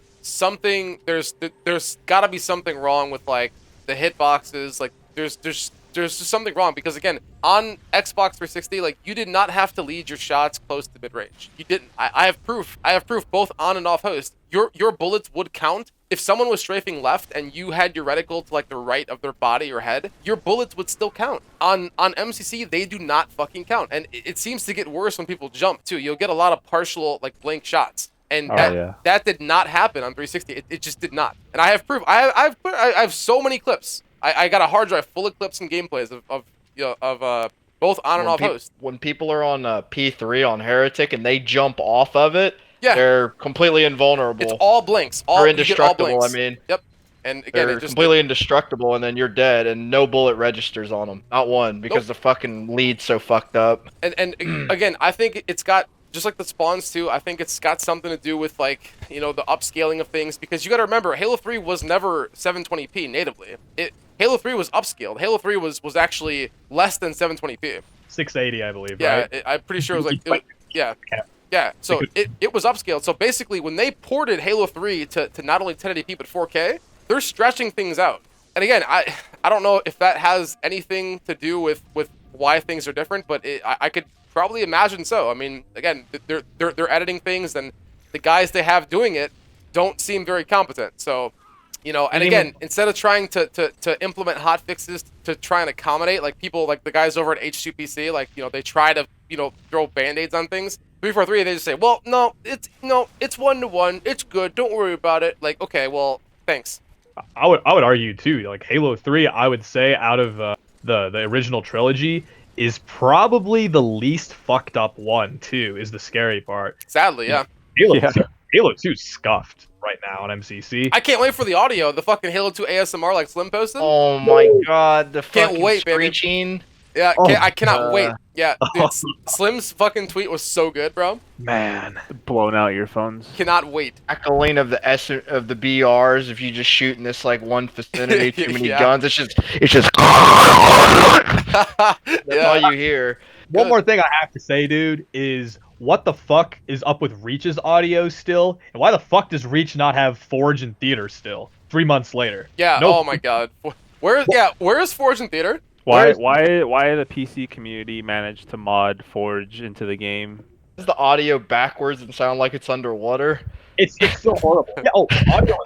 there's got to be something wrong with like the hitboxes. Like there's just something wrong, because again, on Xbox 360, like you did not have to lead your shots close to mid range. You didn't. I have proof. I have proof both on and off host. Your bullets would count. If someone was strafing left and you had your reticle to like the right of their body or head, your bullets would still count. On MCC, they do not fucking count, and it seems to get worse when people jump too. You'll get a lot of partial like blank shots. And that did not happen on 360. It just did not. And I have proof. I have so many clips. I got a hard drive full of clips and gameplays of both on and off host. When people are on P3 on Heretic and they jump off of it, yeah, they're completely invulnerable. It's all blinks. They're indestructible. All blinks. I mean, yep. And again, they're completely indestructible, and then you're dead, and no bullet registers on them. Not one, because the fucking lead's so fucked up. And again, I think it's got, just like the spawns too, I think it's got something to do with like, you know, the upscaling of things, because you got to remember, Halo 3 was never 720p natively. Halo 3 was upscaled. Halo 3 was actually less than 720p. 680, I believe. Yeah, right? I'm pretty sure it was like yeah. So it was upscaled. So basically, when they ported Halo 3 to not only 1080p but 4K, they're stretching things out. And again, I don't know if that has anything to do with why things are different, but I could probably imagine so. I mean, again, they're editing things, and the guys they have doing it don't seem very competent. So, you know, and again, instead of trying to implement hot fixes to try and accommodate, like people like the guys over at H2PC, like, you know, they try to, you know, throw band-aids on things. 343, they just say, well, no, it's 1-to-1, it's good, don't worry about it. Like, okay, well, thanks. I would argue too, like Halo 3, I would say out of the original trilogy is probably the least fucked up one too, is the scary part. Sadly, yeah. Halo 2 is scuffed right now on MCC. I can't wait for the audio, the fucking Halo 2 ASMR like Slim posted. Oh my god, the fucking screeching. Baby. Yeah, I cannot wait. Yeah, dude, Slim's fucking tweet was so good, bro. Man, blowing out your phones. Cannot wait. Echoing of the of the BRs. If you just shoot in this like one vicinity, too many guns, it's just. That's all you hear. One more thing I have to say, dude, is what the fuck is up with Reach's audio still? And why the fuck does Reach not have Forge in theater still? 3 months later. Yeah. Nope. Oh my god. Where is Forge in theater? Why the PC community managed to mod Forge into the game? Does the audio backwards and sound like it's underwater? It's so horrible. Yeah. Oh, audio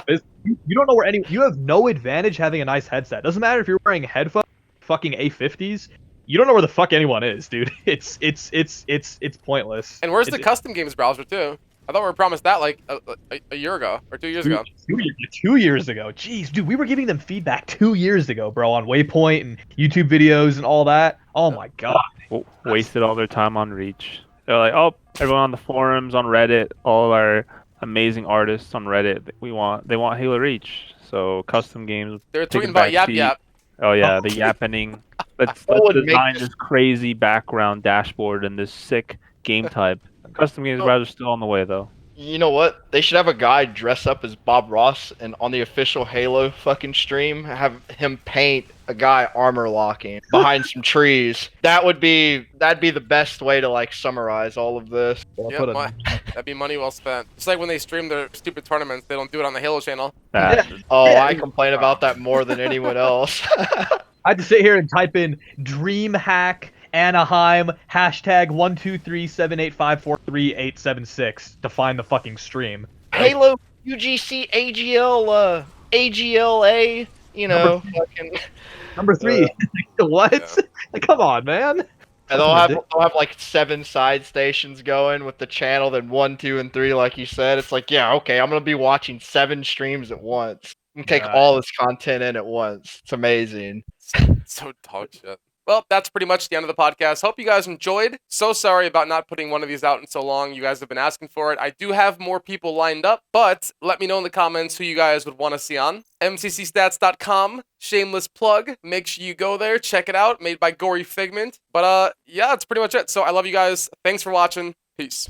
is, you don't know where any. You have no advantage having a nice headset. Doesn't matter if you're wearing headphones, fucking A50s. You don't know where the fuck anyone is, dude. It's pointless. And where's the custom games browser too? I thought we were promised that like a year ago or 2 years ago. 2 years ago. Jeez, dude, we were giving them feedback 2 years ago, bro, on Waypoint and YouTube videos and all that. Oh my god. Wasted all their time on Reach. They're like, oh, everyone on the forums, on Reddit, all of our amazing artists on Reddit, they want Halo Reach. So custom games. They're take a tweeting about back Yap seat. Yap. Oh yeah, the yappening. Let's would make design this- this crazy background dashboard and this sick game type. Custom games browser's still on the way though. You know what? They should have a guy dress up as Bob Ross and on the official Halo fucking stream have him paint a guy armor locking behind some trees. That'd be the best way to like summarize all of this. Yeah, that'd be money well spent. It's like when they stream their stupid tournaments, they don't do it on the Halo channel. Oh, Yeah. I complain about that more than anyone else. I had to sit here and type in DreamHack Anaheim hashtag 12378543876 to find the fucking stream. Halo UGC AGL AGLA, you know, fucking Number 3. What? Yeah. Come on, man. and they'll have like 7 side stations going with the channel, then 1, 2, and 3, like you said. It's like, yeah, okay, I'm gonna be watching 7 streams at once. And take all this content in at once. It's amazing. So dog shit. Well, that's pretty much the end of the podcast. Hope you guys enjoyed. So sorry about not putting one of these out in so long. You guys have been asking for it. I do have more people lined up, but let me know in the comments who you guys would want to see on. MCCstats.com, shameless plug. Make sure you go there, check it out. Made by Gory Figment. But yeah, that's pretty much it. So I love you guys. Thanks for watching. Peace.